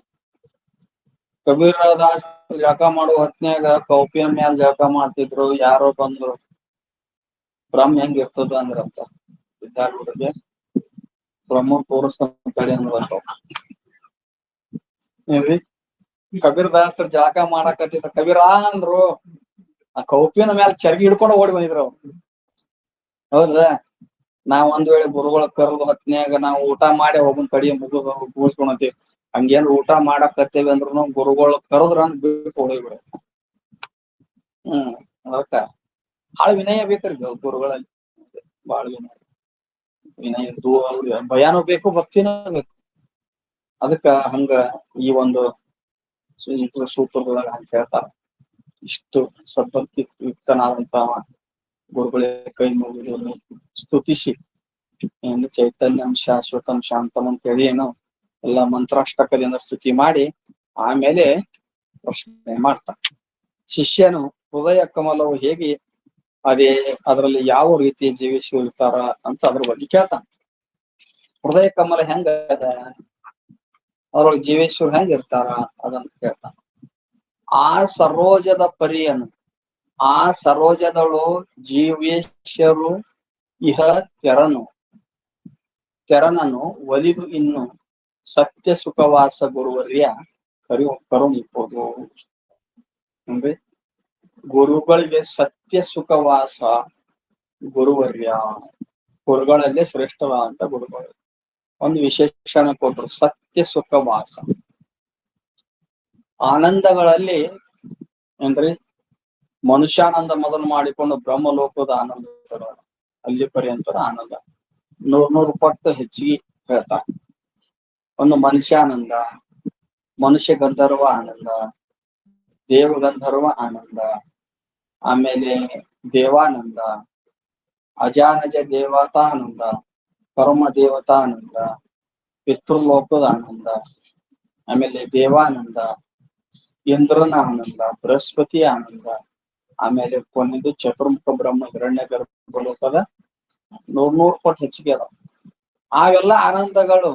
ಕಬೀರದಾಸ ಜಳಕ ಮಾಡುವ ಹೊತ್ನ್ಯಾಗ ಕೌಪಿಯ ಮ್ಯಾಲ ಜಳಕ ಮಾಡ್ತಿದ್ರು. ಯಾರೋ ಬಂದ್ರು ಬ್ರಹ್ಮ ಹೆಂಗ್ ಇರ್ತದ ಅಂದ್ರಂತ ಸಿದ್ಧಾರೂಢರಿಗೆ. ಬ್ರಹ್ಮ ತೋರಿಸ್ತಂತಡಿ ಅಂದ್ರಂತ. ಏನ್ರಿ ಕಬೀರದಾಸರು ಜಳಕ ಮಾಡಾಕತ್ತಿದ್ರ. ಕಬೀರಾ ಅಂದ್ರು, ಆ ಕೌಪಿನ ಮ್ಯಾಲ ಚರ್ಗಿ ಹಿಡ್ಕೊಂಡು ಓಡಿ ಬಂದಿದ್ರು. ಹೌದಾ, ನಾವ್ ಒಂದ್ ವೇಳೆ ಗುರುಗಳ ಕರ್ದ ಹೊತ್ನ್ಯಾಗ ನಾವು ಊಟ ಮಾಡಿ ಹೋಗನ್ ತಡಿ ಮುಗಿಸ್ಕೊಳತೀವಿ. ಹಂಗೇನ್ ಊಟ ಮಾಡಾಕತ್ತೇವಿ ಅಂದ್ರುನು ಗುರುಗಳು ಕರದ್ರ ಬಿಟ್ಟು ಹೊಡಿಬಿಡ. ಅದಕ್ಕ ಬಾಳ ವಿನಯ ಬೇಕ್ರಿ ಗುರುಗಳಲ್ಲಿ. ಬಾಳ ವಿನಯ ಭಯಾನೂ ಬೇಕು, ಭಕ್ತಿನೂ ಬೇಕು. ಅದಕ್ಕ ಹಂಗ ಈ ಒಂದು ಸೂತ್ರದೊಳಗ ಅಂತ ಹೇಳ್ತಾರ. ಇಷ್ಟು ಸದ್ಭಕ್ತಿ ಯುಕ್ತನಾದಂತ ಗುರುಗಳಿಗೆ ಕೈ ಮುಗಿದು ಸ್ತುತಿಸಿ ಚೈತನ್ಯಂ ಶಾಶ್ವತಂ ಶಾಂತಂ ಅಂತ ಹೇಳಿ ಏನೋ ಎಲ್ಲ ಮಂತ್ರಾಷ್ಟಕದಿಂದ ಸ್ತುತಿ ಮಾಡಿ ಆಮೇಲೆ ಪ್ರಶ್ನೆ ಮಾಡ್ತಾನೆ. ಶಿಷ್ಯನು ಹೃದಯ ಕಮಲವು ಹೇಗೆ ಅದರಲ್ಲಿ ಯಾವ ರೀತಿ ಜೀವಿಸಿರ್ತಾರ ಅಂತ ಅದ್ರ ಬಗ್ಗೆ ಕೇಳ್ತಾನ. ಹೃದಯ ಕಮಲ ಹೆಂಗ ಅದ, ಅದ್ರೊಳಗೆ ಜೀವೇಶ್ವರ ಹೆಂಗ ಇರ್ತಾರ ಅದನ್ನ ಕೇಳ್ತಾನ. ಆ ಸರೋಜದ ಪರಿಯನ್ನು, ಆ ಸರೋಜದಳು ಜೀವೇಶ್ವರು ಇಹ ತೆರನನು ಒಲಿದು ಇನ್ನು ಸತ್ಯ ಸುಖವಾಸ ಗುರುವರ್ಯ ಕರುಣಿಪ್ಪೋದು. ಅಂದ್ರೆ ಗುರುಗಳಿಗೆ ಸತ್ಯ ಸುಖವಾಸ ಗುರುವರ್ಯ, ಗುರುಗಳಲ್ಲೇ ಶ್ರೇಷ್ಠವಾದಂತ ಗುರುಗಳು ಒಂದು ವಿಶೇಷಣ ಕೊಟ್ಟರು, ಸತ್ಯ ಸುಖವಾಸ. ಆನಂದಗಳಲ್ಲಿ ಏನ್ರಿ ಮನುಷ್ಯಾನಂದ ಮೊದಲು ಮಾಡಿಕೊಂಡು ಬ್ರಹ್ಮಲೋಕದ ಆನಂದ ಅಲ್ಲಿ ಪರ್ಯಂತರ ಆನಂದ 100 ಪಟ್ಟು ಹೆಚ್ಚಿಗೆ ಹೇಳ್ತಾರೆ. ಒಂದು ಮನುಷ್ಯಾನಂದ, ಮನುಷ್ಯ ಗಂಧರ್ವ ಆನಂದ, ದೇವಗಂಧರ್ವ ಆನಂದ, ಆಮೇಲೆ ದೇವಾನಂದ, ಅಜಾನಜ ದೇವತಾನಂದ, ಪರಮ ದೇವತಾನಂದ, ಪಿತೃಲೋಕದ ಆನಂದ, ಆಮೇಲೆ ದೇವಾನಂದ, ಇಂದ್ರನ ಆನಂದ, ಬೃಹಸ್ಪತಿ ಆನಂದ, ಆಮೇಲೆ ಕೊನೆದು ಚತುರ್ಮುಖ ಬ್ರಹ್ಮ ಹಿರಣ್ಯ ಗರ್ಭಲೋಕದ 100 ಪಟ್ಟು ಹೆಚ್ಚಿಗೆ ಅದಾವ. ಅವೆಲ್ಲ ಆನಂದಗಳು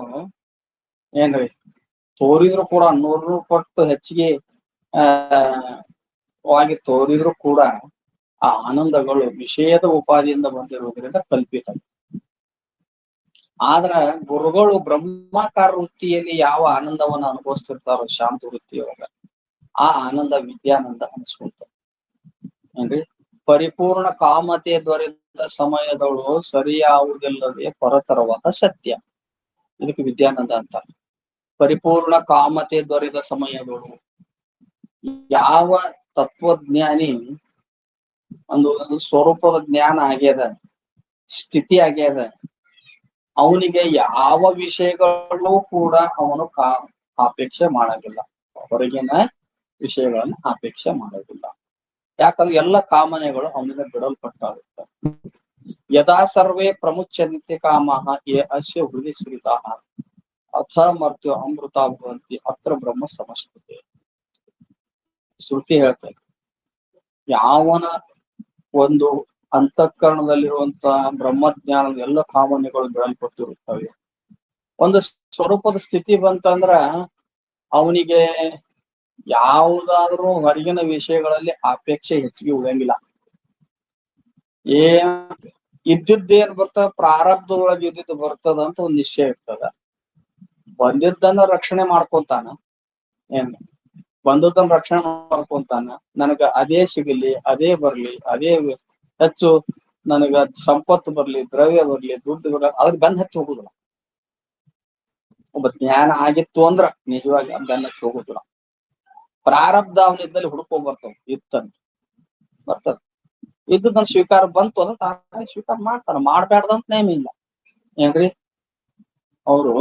ಏನ್ರಿ ತೋರಿದ್ರು ಕೂಡ 100 ಪಟ್ಟು ಹೆಚ್ಚಿಗೆ ವಾಗಿ ತೋರಿದ್ರು ಕೂಡ ಆ ಆನಂದಗಳು ವಿಷಯದ ಉಪಾಧಿಯಿಂದ ಬಂದಿರುವುದರಿಂದ ಕಲ್ಪಿತ. ಆದ್ರ ಗುರುಗಳು ಬ್ರಹ್ಮಾಕಾರ ವೃತ್ತಿಯಲ್ಲಿ ಯಾವ ಆನಂದವನ್ನು ಅನುಭವಿಸ್ತಿರ್ತಾರೋ ಶಾಂತ ವೃತ್ತಿಯೊಳಗ ಆ ಆನಂದ ವಿದ್ಯಾನಂದ ಅನ್ಸ್ಕೊಂತ. ಏನ್ರಿ ಪರಿಪೂರ್ಣ ಕಾಮತೆ ದೊರೆತ ಸಮಯದಳು ಸರಿಯಾವುದಿಲ್ಲದೆ ಪರತರವಾದ ಸತ್ಯ, ಇದಕ್ಕೆ ವಿದ್ಯಾನಂದ ಅಂತ. ಪರಿಪೂರ್ಣ ಕಾಮತೆ ದೊರೆತ ಸಮಯದಳು, ಯಾವ ತತ್ವಜ್ಞಾನಿ ಒಂದು ಸ್ವರೂಪದ ಜ್ಞಾನ ಆಗ್ಯದ, ಸ್ಥಿತಿ ಆಗ್ಯದ, ಅವನಿಗೆ ಯಾವ ವಿಷಯಗಳು ಕೂಡ ಅವನು ಅಪೇಕ್ಷೆ ಮಾಡೋದಿಲ್ಲ, ಹೊರಗಿನ ವಿಷಯಗಳನ್ನ ಅಪೇಕ್ಷೆ ಮಾಡೋದಿಲ್ಲ. ಯಾಕಂದ್ರೆ ಎಲ್ಲ ಕಾಮನೆಗಳು ಅವನಿಗೆ ಬಿಡಲ್ಪಟ್ಟಾಗುತ್ತವೆ. ಯದಾ ಸರ್ವೇ ಪ್ರಮುಚ್ಯಂತೆ ಕಾಮಃ ಯೇ ಅಸ್ಯ ಹೃದಯ ಶ್ರಿತಾಃ ಅಥ ಮರ್ತ್ಯ ಅಮೃತ ಭವಂತಿ ಅತ್ರ ಬ್ರಹ್ಮ ಸಮಷ್ಟಿತೆ. ಶ್ರುತಿ ಹೇಳ್ತೇವೆ, ಯಾವನ ಒಂದು ಅಂತಃಕರಣದಲ್ಲಿರುವಂತಹ ಬ್ರಹ್ಮಜ್ಞಾನದ ಎಲ್ಲ ಕಾಮನೆಗಳು ಬಿಡಲ್ಪಟ್ಟಿರುತ್ತವೆ. ಒಂದು ಸ್ವರೂಪದ ಸ್ಥಿತಿ ಬಂತಂದ್ರ ಅವನಿಗೆ ಯಾವುದಾದ್ರೂ ಹೊರಗಿನ ವಿಷಯಗಳಲ್ಲಿ ಅಪೇಕ್ಷೆ ಹೆಚ್ಚಿಗೆ ಉಳಿಯಂಗಿಲ್ಲ. ಇದ್ದಿದ್ದೇನ್ ಬರ್ತದ, ಪ್ರಾರಬ್ಧದೊಳಗೆ ಇದ್ದಿದ್ದು ಬರ್ತದ ಅಂತ ಒಂದು ನಿಶ್ಚಯ ಇರ್ತದ. ಬಂದಿದ್ದನ್ನ ರಕ್ಷಣೆ ಮಾಡ್ಕೊಂತಾನ, ಬಂದದ್ದನ್ನ ರಕ್ಷಣೆ ಮಾಡ್ಕೊಂತಾನ. ನನಗ ಅದೇ ಸಿಗಲಿ, ಅದೇ ಬರ್ಲಿ, ಅದೇ ಹೆಚ್ಚು ನನಗ ಸಂಪತ್ತು ಬರ್ಲಿ, ದ್ರವ್ಯ ಬರ್ಲಿ, ದುಡ್ಡು ಬರ್ಲಿ, ಅದ್ರ ಬೆನ್ನ ಹತ್ತಿ ಹೋಗುದಿಲ್ಲ. ಒಬ್ಬ ಜ್ಞಾನ ಆಗಿತ್ತು ಅಂದ್ರ ನಿಜವಾಗಿ ಬೆನ್ನ ಹತ್ತಿ ಹೋಗುದಿಲ್ಲ. ಪ್ರಾರಬ್ಧ ಅವನಿದ್ದಲ್ಲಿ ಹುಡ್ಕೊಂಡ್ ಬರ್ತಾವ, ಇತ್ತಂತ ಬರ್ತದ. ಇದ್ದದನ್ನ ಸ್ವೀಕಾರ ಬಂತು ಅಂದ್ರೆ ತಾನೇ ಸ್ವೀಕಾರ ಮಾಡ್ತಾರ, ಮಾಡ್ಬ್ಯಾಡ್ದಂತ ನೇಮ ಇಲ್ಲ. ಏನ್ರಿ, ಅವರು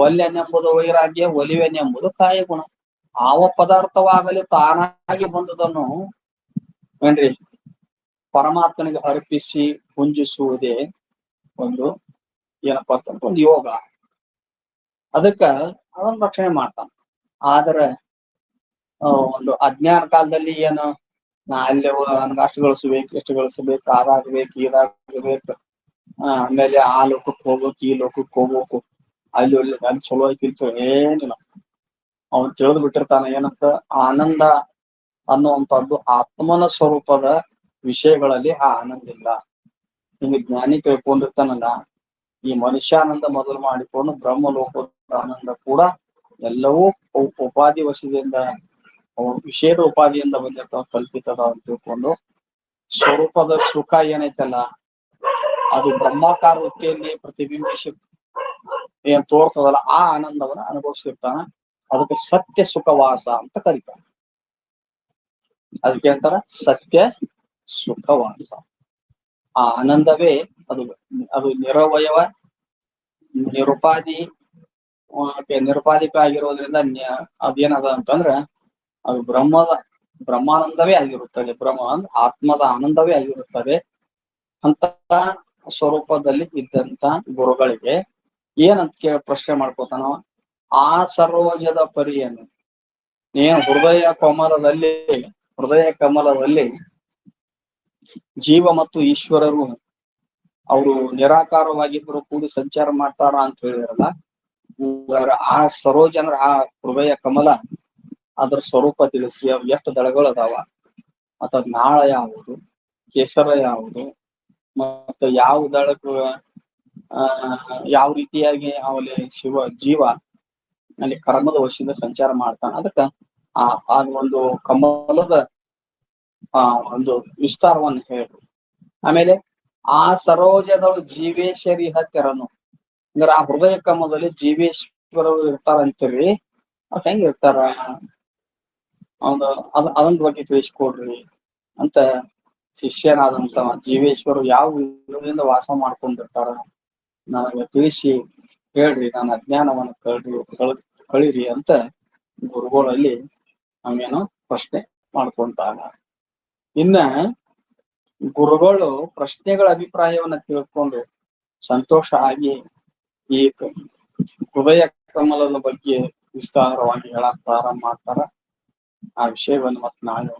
ಒಲ್ಲೆನೆಂಬುದು ವೈರಾಗ್ಯ, ಒಲಿವೆನೆಂಬುದು ಕಾಯ ಗುಣ. ಆವ ಪದಾರ್ಥವಾಗಲಿ ತಾನಾಗಿ ಬಂದುದನ್ನು ಏನ್ರಿ ಪರಮಾತ್ಮನಿಗೆ ಅರ್ಪಿಸಿ ಪುಂಜಿಸುವುದೇ ಒಂದು ಏನಪ್ಪಾ ಅಂತಂದ್ರೆ ಒಂದು ಯೋಗ. ಅದಕ್ಕ ಅದನ್ನ ರಕ್ಷಣೆ ಮಾಡ್ತಾನ. ಆದ್ರೆ ಒಂದು ಅಜ್ಞಾನ ಕಾಲದಲ್ಲಿ ಏನು, ನಾ ಅಲ್ಲಿ ನನ್ಗೆ ಅಷ್ಟು ಗಳಿಸ್ಬೇಕು, ಎಷ್ಟು ಗಳಿಸ್ಬೇಕು, ಅದಾಗ್ಬೇಕು, ಇದಾಗಬೇಕು, ಆಮೇಲೆ ಆ ಲೋಕಕ್ಕೆ ಹೋಗ್ಬೇಕು, ಈ ಲೋಕಕ್ಕೆ ಹೋಗ್ಬೇಕು, ಅಲ್ಲಿ ಅಲ್ಲಿ ಚಲೋ ಐತಿತ್ತು ಏನಿಲ್ಲ. ಅವನು ತಿಳಿದು ಬಿಟ್ಟಿರ್ತಾನೆ ಏನಂತ, ಆನಂದ ಅನ್ನುವಂಥದ್ದು ಆತ್ಮನ ಸ್ವರೂಪದ ವಿಷಯಗಳಲ್ಲಿ ಆ ಆನಂದ ಇಲ್ಲ. ನಿಮಗೆ ಜ್ಞಾನಿ ತಿಳ್ಕೊಂಡಿರ್ತಾನಲ್ಲ, ಈ ಮನುಷ್ಯಾನಂದ ಮೊದಲು ಮಾಡಿಕೊಂಡು ಬ್ರಹ್ಮಲೋಕದ ಆನಂದ ಕೂಡ ಎಲ್ಲವೂ ಉಪಾಧಿ ವಶದಿಂದ, ವಿಷಯದ ಉಪಾಧಿಯಿಂದ ಬಂದಿರ್ತಾವ, ಕಲ್ಪಿತದ ಅಂತ ತಿಳ್ಕೊಂಡು ಸ್ವರೂಪದ ಸುಖ ಏನೈತಲ್ಲ ಅದು ಬ್ರಹ್ಮಾಕಾರ ವೃತ್ತಿಯಲ್ಲಿ ಪ್ರತಿಬಿಂಬಿಸಿ ಏನ್ ತೋರ್ತದಲ್ಲ ಆ ಆನಂದವನ್ನ ಅನುಭವಿಸಿರ್ತಾನ. ಅದಕ್ಕೆ ಸತ್ಯ ಸುಖವಾಸ ಅಂತ ಕರೀತಾನೆ. ಅದಕ್ಕೆ ಅಂತಾರ ಸತ್ಯ ಸುಖವಾಸ. ಆ ಆನಂದವೇ ಅದು ಅದು ನಿರವಯವ, ನಿರುಪಾಧಿ, ನಿರುಪಾಧಿಕ ಆಗಿರೋದ್ರಿಂದ ಅದೇನದ ಅಂತಂದ್ರ ಅದು ಬ್ರಹ್ಮಾನಂದವೇ ಆಗಿರುತ್ತದೆ. ಆತ್ಮದ ಆನಂದವೇ ಆಗಿರುತ್ತದೆ. ಅಂತ ಸ್ವರೂಪದಲ್ಲಿ ಇದ್ದಂತ ಗುರುಗಳಿಗೆ ಏನಂತ ಪ್ರಶ್ನೆ ಮಾಡ್ಕೋತಾನ, ಆ ಸರೋಜದ ಪರಿಯನ್ನು ಏನು ಹೃದಯ ಕಮಲದಲ್ಲಿ ಜೀವ ಮತ್ತು ಈಶ್ವರರು ಅವರು ನಿರಾಕಾರವಾಗಿದ್ರು ಕೂಡಿ ಸಂಚಾರ ಮಾಡ್ತಾರ ಅಂತ ಹೇಳಿದ್ರಲ್ಲ, ಆ ಸರೋಜ ಅಂದ್ರ ಆ ಹೃದಯ ಕಮಲ, ಅದ್ರ ಸ್ವರೂಪ ತಿಳಿಸ್ರಿ. ಅವ್ ಎಷ್ಟು ದಳಗಳು ಅದಾವ, ಮತ್ತ ಅದ್ ನಾಳ ಯಾವುದು, ಕೇಸರ ಯಾವುದು, ಮತ್ತ ಯಾವ ದಳಕ್ಕೆ ಯಾವ ರೀತಿಯಾಗಿ ಅವಲ್ಲಿ ಜೀವ ಅಲ್ಲಿ ಕರ್ಮದ ವಶದಿಂದ ಸಂಚಾರ ಮಾಡ್ತಾನ. ಅದಕ್ಕ ಆ ಒಂದು ಕಮಲದ ಒಂದು ವಿಸ್ತಾರವನ್ನು ಹೇಳ್ರು. ಆಮೇಲೆ ಆ ಸರೋಜದಳು ಜೀವೇಶ್ವರಿ ಹತ್ತಿರನು ಅಂದ್ರೆ ಆ ಹೃದಯ ಕಮಲದಲ್ಲಿ ಜೀವೇಶ್ವರರು ಇರ್ತಾರಂತೀರಿ. ಅವ್ರು ಹೆಂಗ ಇರ್ತಾರ ಅದೊಂದ್ ಬಗ್ಗೆ ತಿಳಿಸ್ಕೊಡ್ರಿ ಅಂತ ಶಿಷ್ಯನಾದಂತ ಜೀವೇಶ್ವರರು ಯಾವ ವಿಧದಿಂದ ವಾಸ ಮಾಡ್ಕೊಂಡಿರ್ತಾರ ನನಗೆ ತಿಳಿಸಿ ಹೇಳ್ರಿ, ನಾನು ಅಜ್ಞಾನವನ್ನು ಕಳಿರಿ ಅಂತ ಗುರುಗಳಲ್ಲಿ ನಾವೇನೋ ಪ್ರಶ್ನೆ ಮಾಡ್ಕೊಂತಾಗ, ಇನ್ನ ಗುರುಗಳು ಪ್ರಶ್ನೆಗಳ ಅಭಿಪ್ರಾಯವನ್ನ ತಿಳ್ಕೊಂಡು ಸಂತೋಷ ಆಗಿ ಈ ಹೃದಯ ಕಮಲದ ಬಗ್ಗೆ ವಿಸ್ತಾರವಾಗಿ ಹೇಳಕ್ ಪ್ರಾರಂಭ ಮಾಡ್ತಾರ. ಆ ವಿಷಯವನ್ನು ಮತ್ತೆ ನಾಳೆ